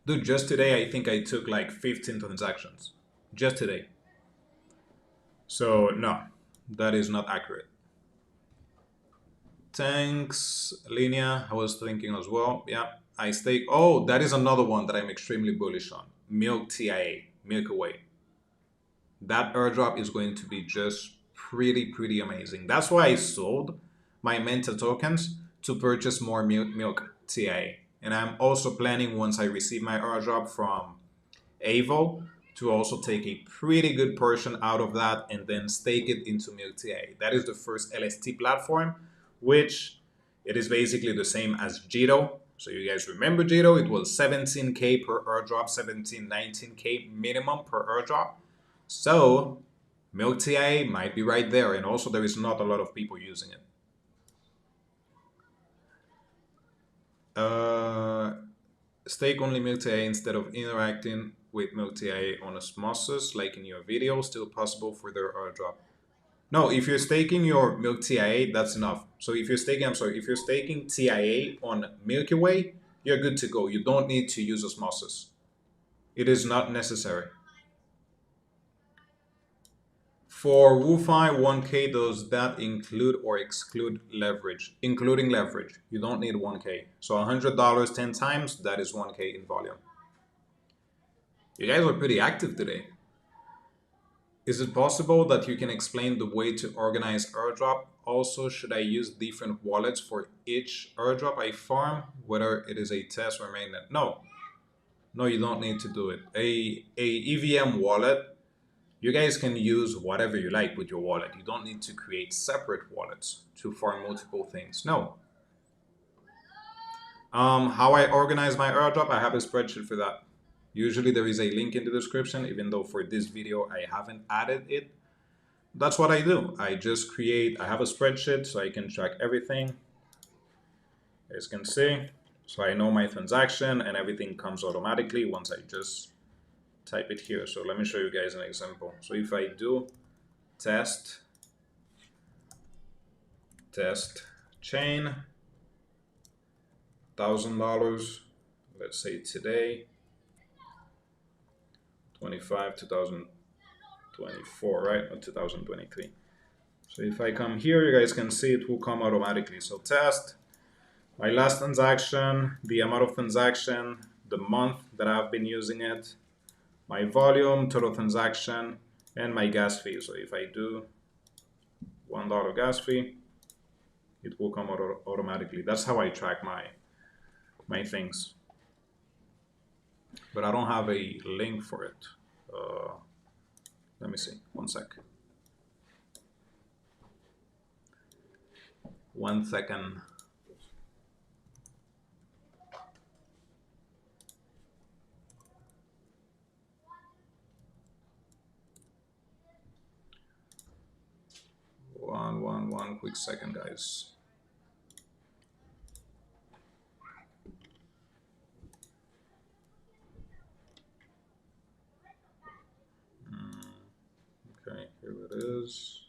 Dude, just today, I think I took like 15 transactions. Just today. So, no, that is not accurate. Thanks, Linea. I was thinking as well. Yeah, I stake. Oh, that is another one that I'm extremely bullish on. Milk TIA, Milk Away. That airdrop is going to be just pretty amazing. That's why I sold my Menta tokens to purchase more Milk TIA. And I'm also planning, once I receive my airdrop from Avo, to also take a pretty good portion out of that and then stake it into MilkTA. That is the first LST platform, which it is basically the same as Jito. So you guys remember Jito? It was 17K per airdrop, 17, 19K minimum per airdrop. So MilkTA might be right there, and also there is not a lot of people using it. Stake only MilkTA instead of interacting with MilkTA on osmosis, like in your video, still possible for their airdrop. No, if you're staking your Milk TIA, that's enough. So if you're staking, I'm sorry, if you're staking TIA on Milky Way, you're good to go. You don't need to use osmosis. It is not necessary. For WooFi 1K, does that include or exclude leverage? Including leverage. You don't need 1K. So $100 10 times, that is 1K in volume. You guys are pretty active today. Is it possible that you can explain the way to organize airdrop? Also, should I use different wallets for each airdrop I farm, whether it is a test or mainnet? No, you don't need to do it. A EVM wallet, you guys can use whatever you like with your wallet. You don't need to create separate wallets to farm multiple things. No. How I organize my airdrop, I have a spreadsheet for that. Usually there is a link in the description, even though for this video I haven't added it. That's what I do. I just I have a spreadsheet so I can track everything, as you can see. So I know my transaction and everything comes automatically once I just type it here. So let me show you guys an example. So if I do test chain, $1,000, let's say today, 25, 2024, right? Or 2023. So if I come here, you guys can see it will come automatically. So test, my last transaction, the amount of transaction, the month that I've been using it, my volume, total transaction, and my gas fee. So if I do $1 gas fee, it will come automatically. That's how I track my things. But I don't have a link for it. Let me see, 1 sec. 1 second. One quick second, guys. Okay, here it is.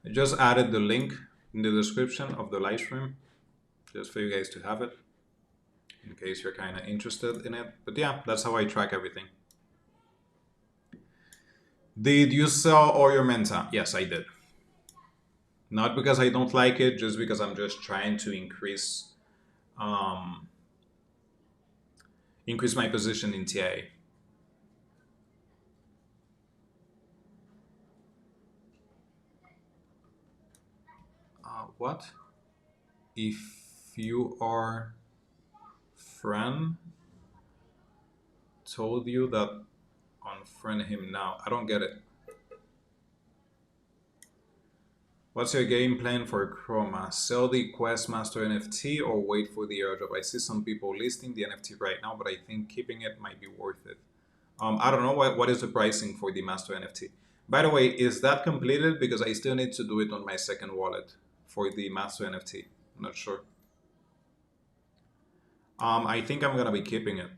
I just added the link in the description of the live stream, just for you guys to have it, in case you're kind of interested in it. But yeah, that's how I track everything. Did you sell all your Menta? Yes, I did. Not because I don't like it, just because I'm just trying to increase my position in TA. What? If you are friend told you that unfriend him now. I don't get it. What's your game plan for Chroma? Sell the Quest Master NFT or wait for the airdrop? I see some people listing the NFT right now, but I think keeping it might be worth it. I don't know what is the pricing for the Master NFT. By the way, is that completed? Because I still need to do it on my second wallet for the Master NFT. I'm not sure. I think I'm gonna be keeping it.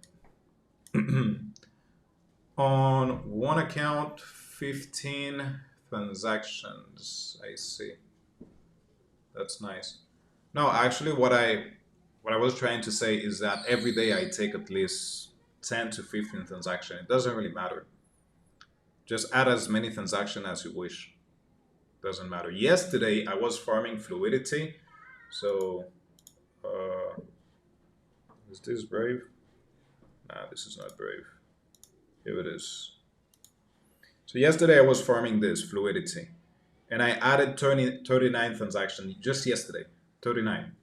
On one account, 15 transactions. I see. That's nice. No, actually, what I was trying to say is that every day I take at least 10 to 15 transactions. It doesn't really matter. Just add as many transactions as you wish. Doesn't matter. Yesterday I was farming Fluidity. So is this Brave? Nah, this is not Brave. Here it is. So yesterday I was farming this Fluidity. And I added 39 transactions just yesterday. 39.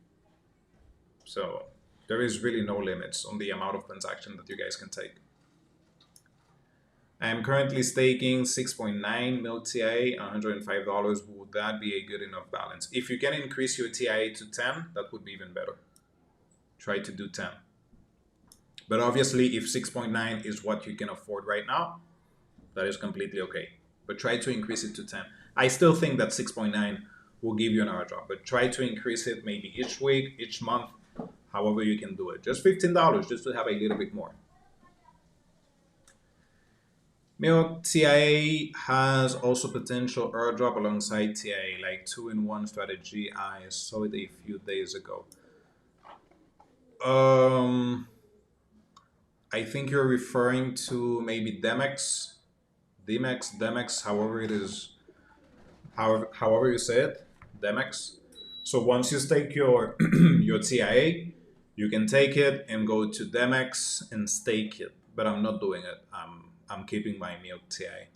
So there is really no limits on the amount of transaction that you guys can take. I am currently staking 6.9 mil TIA, $105. Would that be a good enough balance? If you can increase your TIA to 10, that would be even better. Try to do 10. But obviously, if 6.9 is what you can afford right now, that is completely okay. But try to increase it to 10. I still think that 6.9 will give you an airdrop, but try to increase it maybe each week, each month, however you can do it. Just $15 just to have a little bit more. Milk TIA has also potential airdrop alongside TIA, like 2-in-1 strategy. I saw it a few days ago. I think you're referring to maybe Demex, however it is, however you say it, Demex. So once you stake your your TIA, you can take it and go to Demex and stake it. But I'm not doing it. I'm keeping my Milk TIA.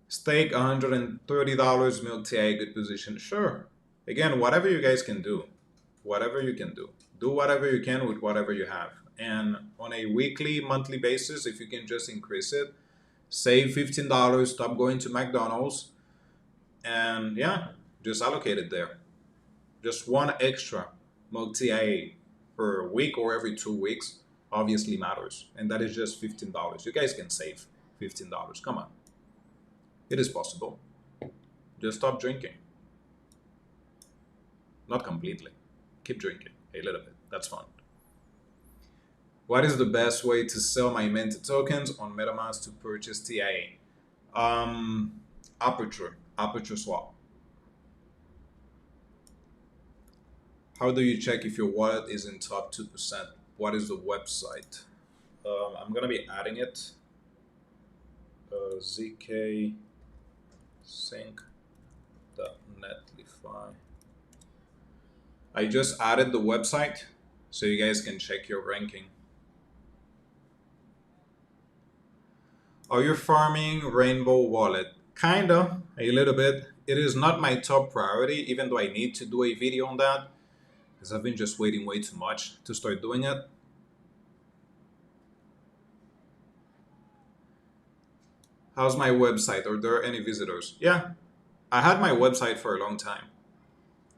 Stake $130, Milk TIA, good position. Sure. Again, whatever you guys can do, whatever you can do, do whatever you can with whatever you have. And on a weekly, monthly basis, if you can just increase it, save $15, stop going to McDonald's, and yeah, just allocate it there. Just one extra Milk TIA per week or every 2 weeks obviously matters, and that is just $15. You guys can save $15. Come on, it is possible. Just stop drinking. Not completely. Keep drinking a little bit. That's fun. What is the best way to sell my minted tokens on MetaMask to purchase TIA? Aperture swap. How do you check if your wallet is in top 2%? What is the website? I'm gonna be adding it. zksync.netlify. I just added the website so you guys can check your ranking. Are you farming Rainbow Wallet? Kinda, a little bit. It is not my top priority, even though I need to do a video on that, because I've been just waiting way too much to start doing it. How's my website? Are there any visitors? Yeah, I had my website for a long time.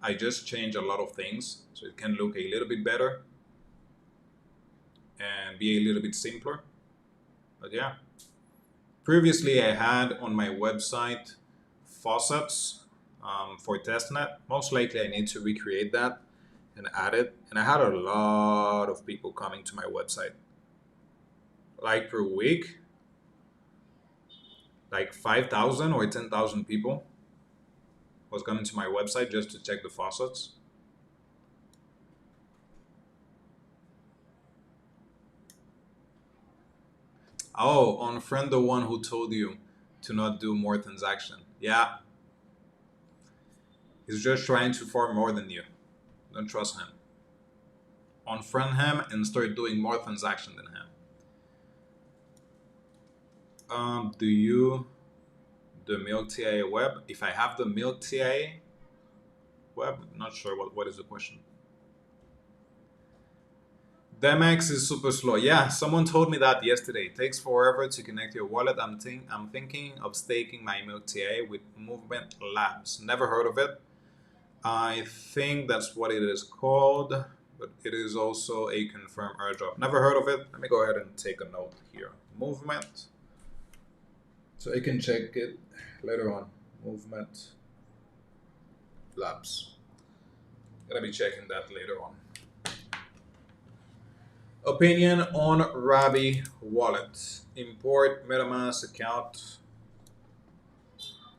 I just changed a lot of things so it can look a little bit better and be a little bit simpler. But yeah. Previously, I had on my website faucets for testnet. Most likely, I need to recreate that and add it. And I had a lot of people coming to my website. Like per week, like 5,000 or 10,000 people was coming to my website just to check the faucets. Oh, unfriend the one who told you to not do more transaction. Yeah. He's just trying to farm more than you. Don't trust him. Unfriend him and start doing more transaction than him. Do you the Milk TIA web? If I have the Milk TIA web, not sure what is the question. Demex is super slow. Yeah, someone told me that yesterday. It takes forever to connect your wallet. I'm thinking of staking my Milk TIA with Movement Labs. Never heard of it. I think that's what it is called, but it is also a confirmed airdrop. Never heard of it. Let me go ahead and take a note here. Movement. So I can check it later on. Movement Labs. Gonna be checking that later on. Opinion on Rabi wallet. Import MetaMask account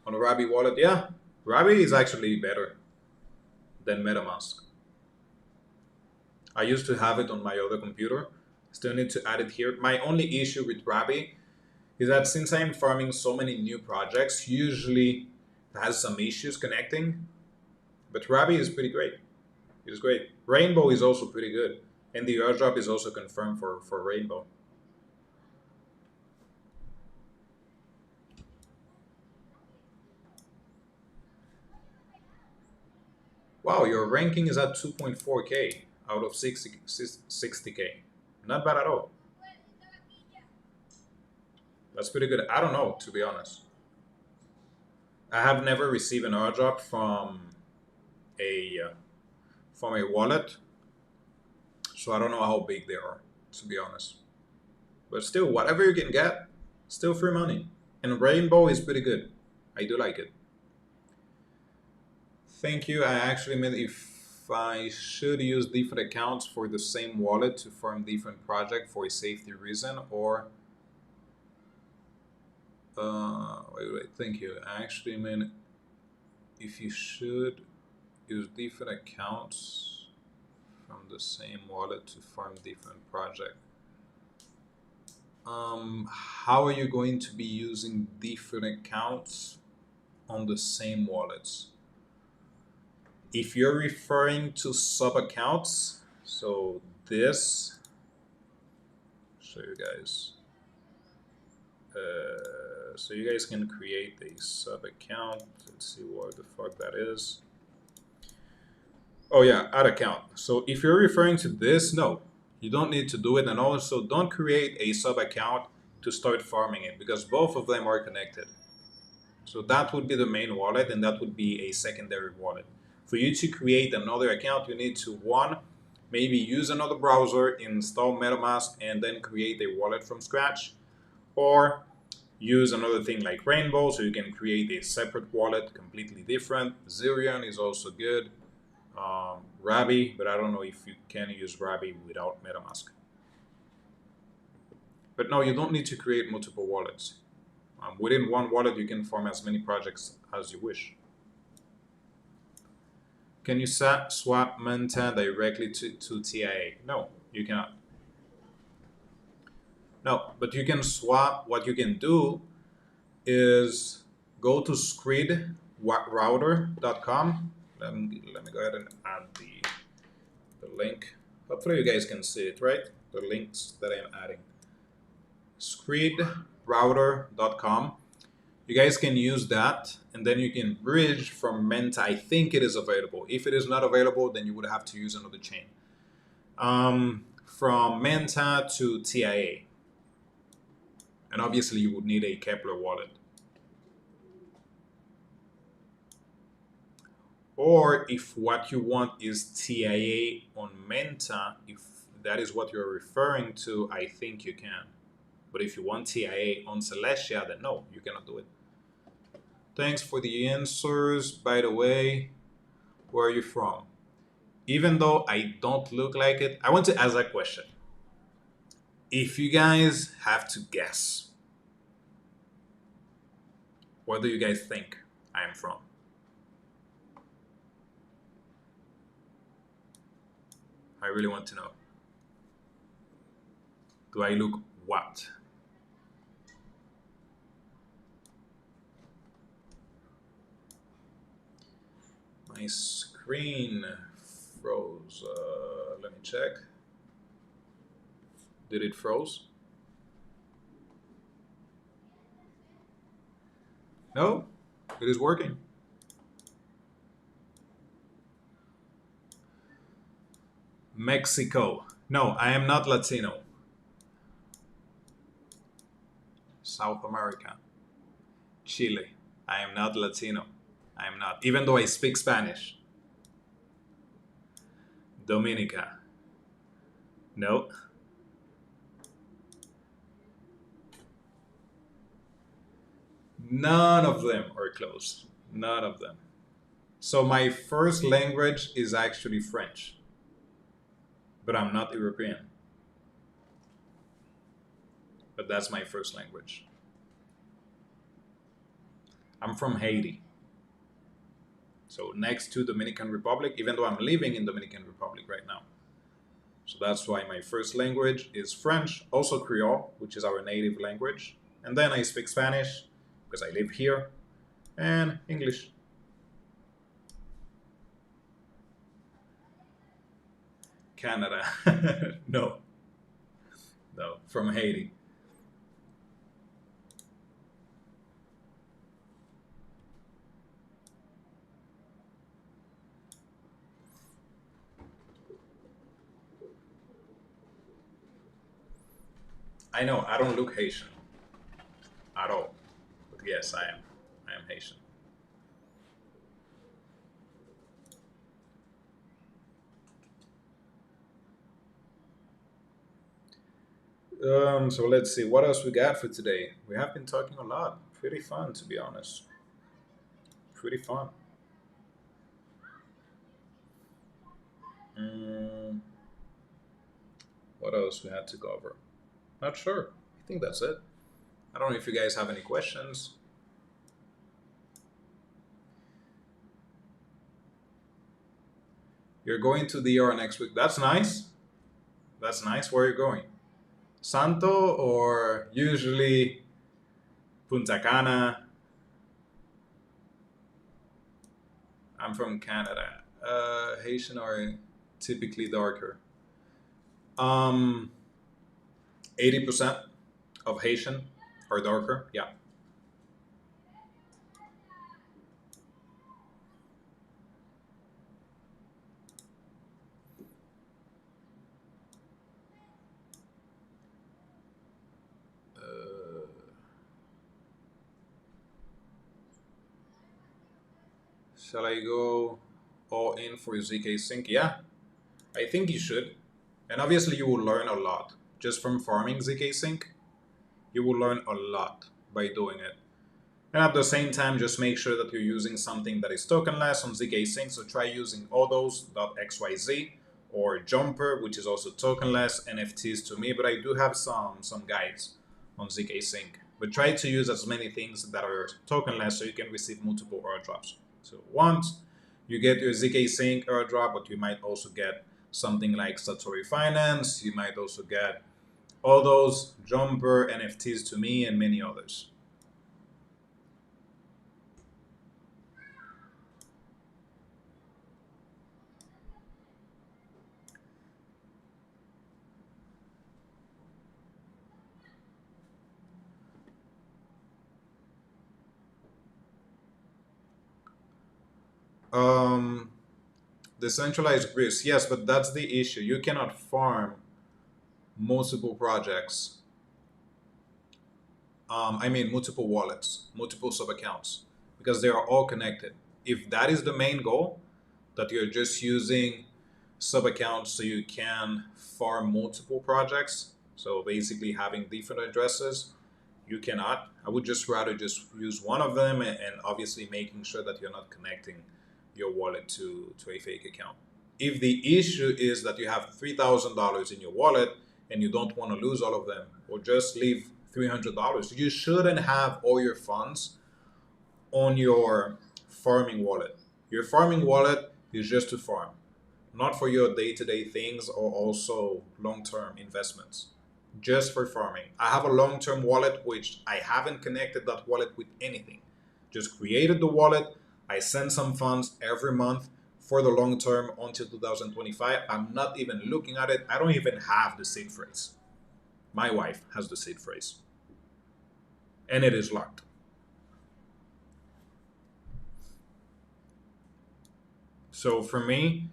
on a Rabi wallet. Yeah, Rabi is actually better than MetaMask. I used to have it on my other computer. Still need to add it here. My only issue with Rabi is that since I'm farming so many new projects, usually has some issues connecting, but Rabi is pretty great. It is great. Rainbow is also pretty good, and the airdrop is also confirmed for Rainbow. Wow, your ranking is at 2.4K out of 60K. Not bad at all. That's pretty good. I don't know, to be honest. I have never received an airdrop a from a wallet, so I don't know how big they are, to be honest. But still, whatever you can get, still free money. And Rainbow is pretty good. I do like it. Thank you. I actually meant if I should use different accounts for the same wallet to farm different project for a safety reason, or wait. Thank you. I actually meant if you should use different accounts from the same wallet to farm different project. How are you going to be using different accounts on the same wallets? If you're referring to sub accounts, so this, show you guys. So you guys can create a sub account. Let's see what the fuck that is. Oh yeah, add account. So if you're referring to this, no, you don't need to do it. And also don't create a sub account to start farming it, because both of them are connected. So that would be the main wallet, and that would be a secondary wallet. For you to create another account, you need to, one, maybe use another browser, install MetaMask, and then create a wallet from scratch. Or use another thing like Rainbow, so you can create a separate wallet, completely different. Zerion is also good. Rabi, but I don't know if you can use Rabi without MetaMask. But no, you don't need to create multiple wallets. Within one wallet, you can form as many projects as you wish. Can you swap Manta directly to TIA? No, you cannot. No, but you can swap. What you can do is go to squidrouter.com. Let me go ahead and add the link. Hopefully you guys can see it, right? The links that I'm adding. Squidrouter.com. You guys can use that, and then you can bridge from Menta. I think it is available. If it is not available, then you would have to use another chain. From Menta to TIA. And obviously you would need a Kepler wallet. Or if what you want is TIA on Menta, if that is what you're referring to, I think you can. But if you want TIA on Celestia, then no, you cannot do it. Thanks for the answers. By the way, where are you from? Even though I don't look like it, I want to ask that question. If you guys have to guess, where do you guys think I'm from? I really want to know. Do I look what? My screen froze. Let me check. Did it froze? No, it is working. Mexico. No, I am not Latino. South America. Chile. I am not Latino. I am not, even though I speak Spanish. Dominica. No. None of them are close. None of them. So my first language is actually French. But I'm not European. But that's my first language. I'm from Haiti. So next to Dominican Republic, even though I'm living in Dominican Republic right now. So that's why my first language is French, also Creole, which is our native language. And then I speak Spanish because I live here. and English. Canada. No, no, from Haiti. I know I don't look Haitian at all, but yes, I am. I am Haitian. So let's see what else we got for today. We have been talking a lot. Pretty fun, to be honest. Pretty fun. Mm, what else we had to cover? Not sure. I think that's it. I don't know if you guys have any questions. You're going to DR next week. That's nice. That's nice. Where are you going? Santo or usually Punta Cana? I'm from Canada. Haitian are typically darker. Um, 80% of Haitian are darker. Yeah. Uh, shall I go all in for ZK Sync? Yeah, I think you should. And obviously, you will learn a lot just from farming ZK Sync. You will learn a lot by doing it. And at the same time, just make sure that you're using something that is tokenless on ZK Sync. So try using odos.xyz or Jumper, which is also tokenless NFTs to me. But I do have some guides on ZK Sync. But try to use as many things that are tokenless so you can receive multiple airdrops. So once you get your ZK Sync airdrop, but you might also get something like Satori Finance. You might also get all those Jumper NFTs to me and many others. Um, Decentralized grids, yes, but that's the issue. You cannot farm multiple projects. I mean, multiple wallets, multiple sub accounts, because they are all connected. If that is the main goal, that you're just using sub accounts so you can farm multiple projects, so basically having different addresses, you cannot. I would just rather just use one of them and obviously making sure that you're not connecting your wallet to a fake account. If the issue is that you have $3,000 in your wallet and you don't want to lose all of them, or just leave $300, you shouldn't have all your funds on your farming wallet. Your farming wallet is just to farm, not for your day to day things or also long term investments. Just for farming. I have a long term wallet which I haven't connected that wallet with anything. Just created the wallet. I send some funds every month for the long term until 2025. I'm not even looking at it. I don't even have the seed phrase. My wife has the seed phrase, and it is locked. So for me,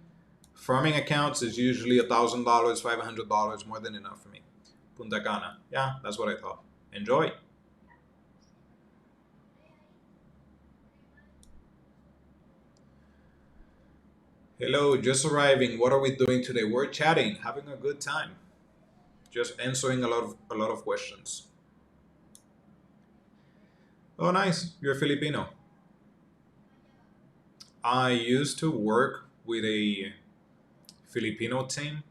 farming accounts is usually $1,000, $500, more than enough for me. Punta Cana. Yeah, that's what I thought. Enjoy. Hello, just arriving. What are we doing today? We're chatting, having a good time, just answering a lot of questions. Oh, nice. You're Filipino. I used to work with a Filipino team.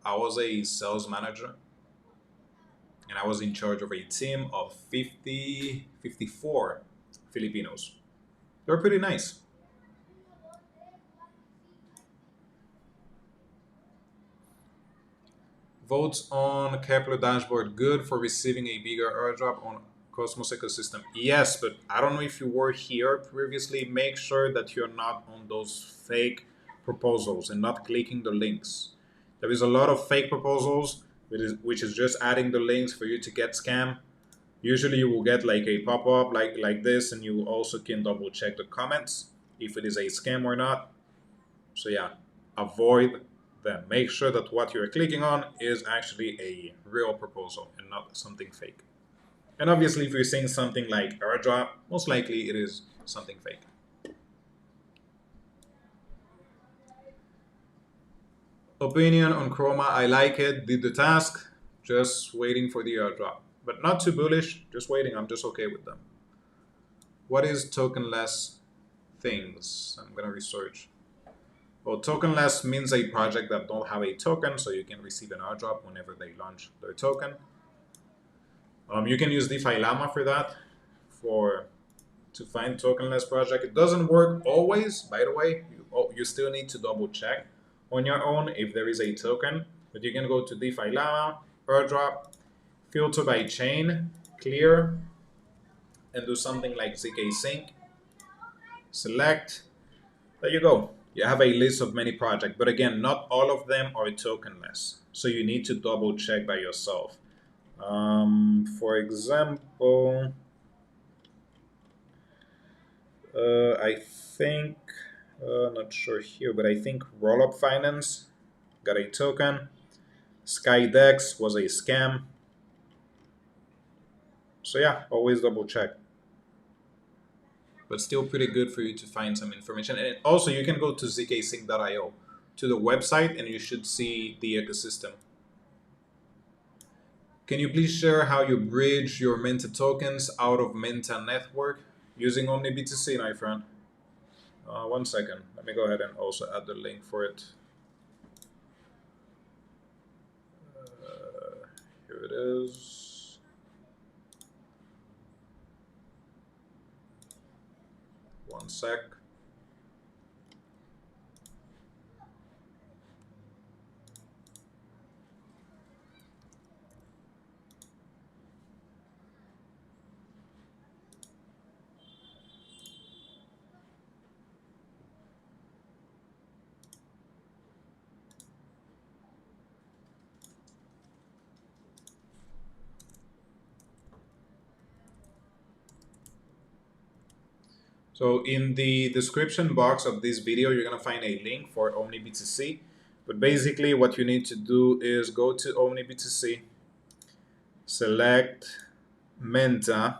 I was a sales manager, and I was in charge of a team of 50, 54 Filipinos. They're pretty nice. Votes on Kepler dashboard good for receiving a bigger airdrop on. Cosmos ecosystem. Yes, but I don't know if you were here previously. Make sure that you're not on those fake proposals and not clicking the links. There is a lot of fake proposals, which is just adding the links for you to get scam. Usually you will get like a pop-up like this, and you also can double check the comments if it is a scam or not. So yeah, avoid them. Make sure that what you're clicking on is actually a real proposal and not something fake. And obviously, if you're saying something like Airdrop, most likely it is something fake. Opinion on Chroma, I like it, did the task, just waiting for the Airdrop. But not too bullish, just waiting, I'm just okay with them. What is tokenless things? I'm gonna research. Well, tokenless means a project that don't have a token, so you can receive an airdrop whenever they launch their token. You can use DeFi Llama for that, to find tokenless project. It doesn't work always, by the way. You still need to double check on your own if there is a token, but you can go to DeFi Llama, airdrop, filter by chain, clear, and do something like ZK Sync. Select. There you go. You have a list of many projects, but again, not all of them are tokenless. So you need to double check by yourself. For example, I think, not sure here, but I think Rollup Finance got a token. Skydex was a scam. So yeah, always double check. But still pretty good for you to find some information. And also you can go to zksync.io, to the website, and you should see the ecosystem. Can you please share how you bridge your Minta tokens out of Minta network using OmniBTC, my friend? 1 second. Let me go ahead and also add the link for it. Here it is. One sec. So in the description box of this video, you're going to find a link for OmniBTC. But basically what you need to do is go to OmniBTC, select Minta,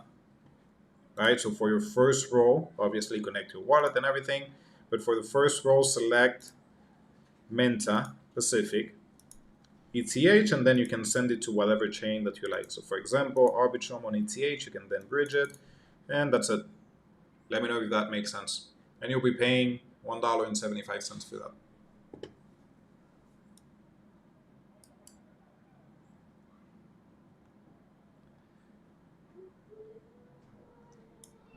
right? So for your first row, obviously connect your wallet and everything. But for the first row, select Minta Pacific, ETH, and then you can send it to whatever chain that you like. So for example, Arbitrum on ETH, you can then bridge it, and that's it. Let me know if that makes sense. And you'll be paying $1.75 for that.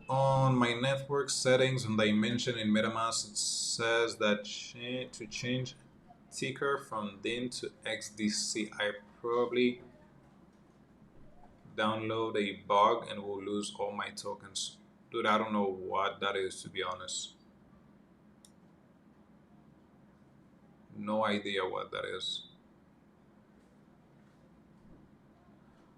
On my network settings and dimension in MetaMask, it says that to change ticker from DIN to XDC, I probably download a bug and will lose all my tokens. Dude, I don't know what that is, to be honest. No idea what that is.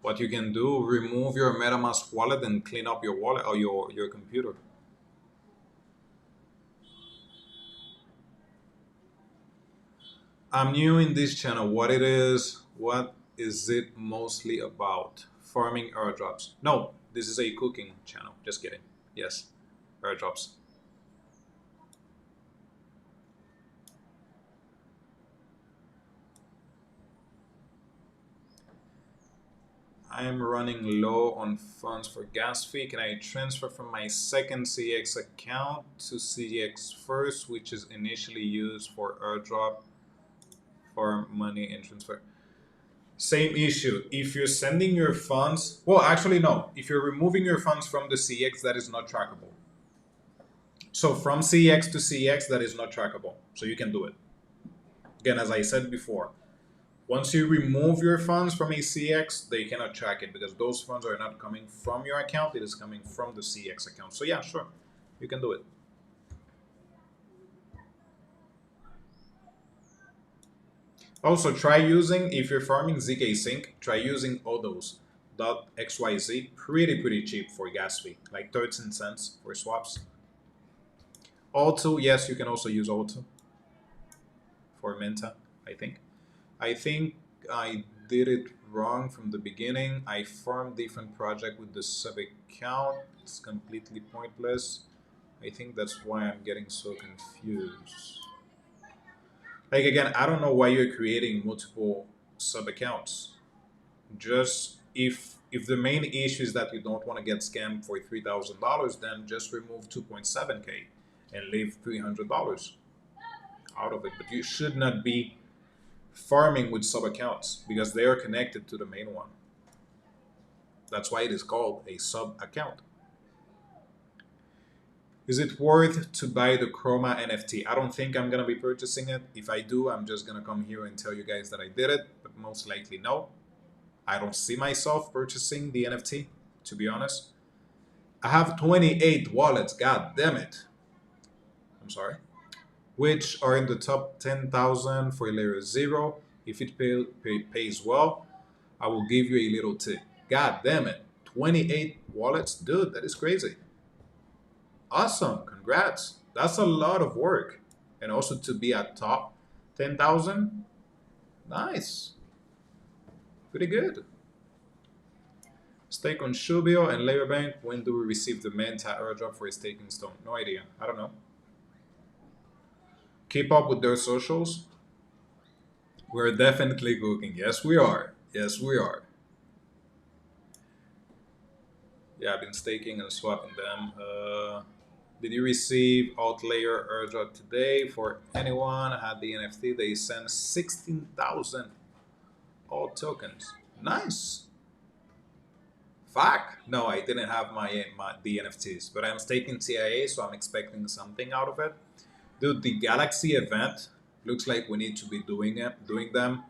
What you can do, remove your MetaMask wallet and clean up your wallet or your computer. I'm new in this channel. What is it mostly about? Farming airdrops. No, this is a cooking channel. Just kidding. Yes, airdrops. I'm running low on funds for gas fee. Can I transfer from my second CX account to CX first, which is initially used for airdrop for money and transfer? Same issue. If you're sending your funds, well, actually, no. If you're removing your funds from the CX, that is not trackable. So from CX to CX, that is not trackable. So you can do it. Again, as I said before, Once you remove your funds from a CX, they cannot track it because those funds are not coming from your account. It is coming from the CX account. So yeah, sure, you can do it. Also, try using, if you're farming ZK Sync, try using odos.xyz. Pretty cheap for gas fee, like 13 cents for swaps. Auto, yes, you can also use Auto for Menta, I think. I think I did it wrong from the beginning. I farmed different project with the sub account. It's completely pointless. I think that's why I'm getting so confused. Like again, I don't know why you're creating multiple sub accounts. Just if the main issue is that you don't want to get scammed for $3,000, then just remove 2.7K and leave $300 out of it. But you should not be farming with sub accounts because they are connected to the main one. That's why it is called a sub account. Is it worth to buy the Chroma NFT? I don't think I'm going to be purchasing it. If I do, I'm just going to come here and tell you guys that I did it, but most likely no. I don't see myself purchasing the NFT, to be honest. I have 28 wallets, god damn it. I'm sorry. Which are in the top 10,000 for layer 0. If it pays well, I will give you a little tip. God damn it. 28 wallets? Dude, that is crazy. Awesome. Congrats. That's a lot of work. And also to be at top 10,000. Nice. Pretty good. Stake on Sybil and Layer Bank. When do we receive the Manta airdrop for a staking stone? No idea. I don't know. Keep up with their socials. We're definitely cooking. Yes, we are. Yes, we are. Yeah, I've been staking and swapping them. Did you receive Outlayer airdrop today? For anyone had the NFT, they sent 16,000 alt tokens. Nice. Fuck. No, I didn't have the NFTs, but I'm staking TIA, so I'm expecting something out of it. Dude, the Galaxy event looks like we need to be doing them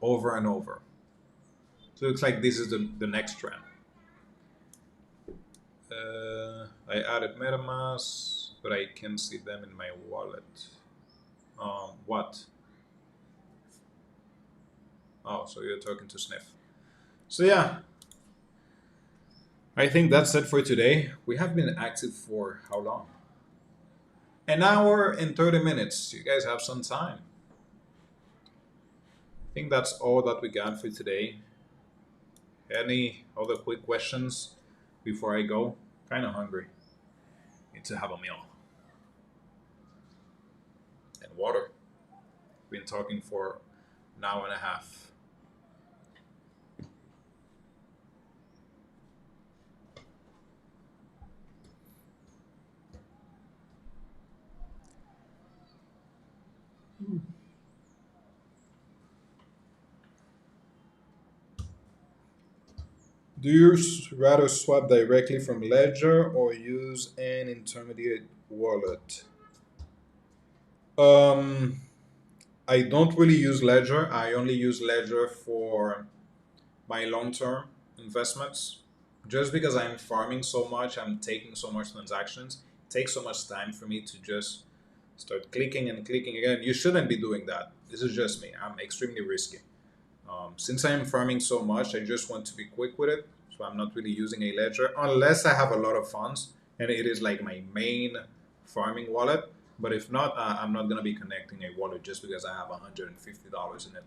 over and over. So it looks like this is the next trend. I added MetaMask, but I can't see them in my wallet. What? Oh, so you're talking to Sniff. So yeah, I think that's it for today. We have been active for how long? An hour and 30 minutes. You guys have some time. I think that's all that we got for today. Any other quick questions before I go? Kind of hungry. Need to have a meal. And water. Been talking for an hour and a half. Do you rather swap directly from Ledger or use an intermediate wallet? Um, I don't really use Ledger. I only use Ledger for my long-term investments. Just because I'm farming so much, I'm taking so much transactions, it takes so much time for me to just start clicking and clicking again. You shouldn't be doing that. This is just me. I'm extremely risky. Since I'm farming so much, I just want to be quick with it. So I'm not really using a ledger unless I have a lot of funds and it is like my main farming wallet. But if not, I'm not going to be connecting a wallet just because I have $150 in it.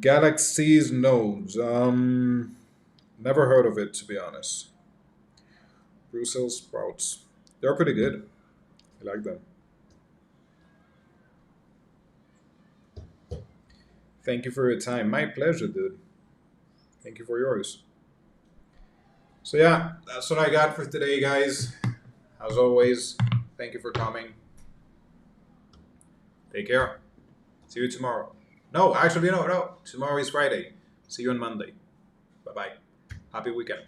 Galaxy's nodes. Never heard of it, to be honest. Brussels sprouts. They're pretty good. I like them. Thank you for your time. My pleasure, dude. Thank you for yours. So yeah, that's what I got for today, guys. As always, thank you for coming. Take care. See you tomorrow. No, actually, no. Tomorrow is Friday. See you on Monday. Bye-bye. Happy weekend.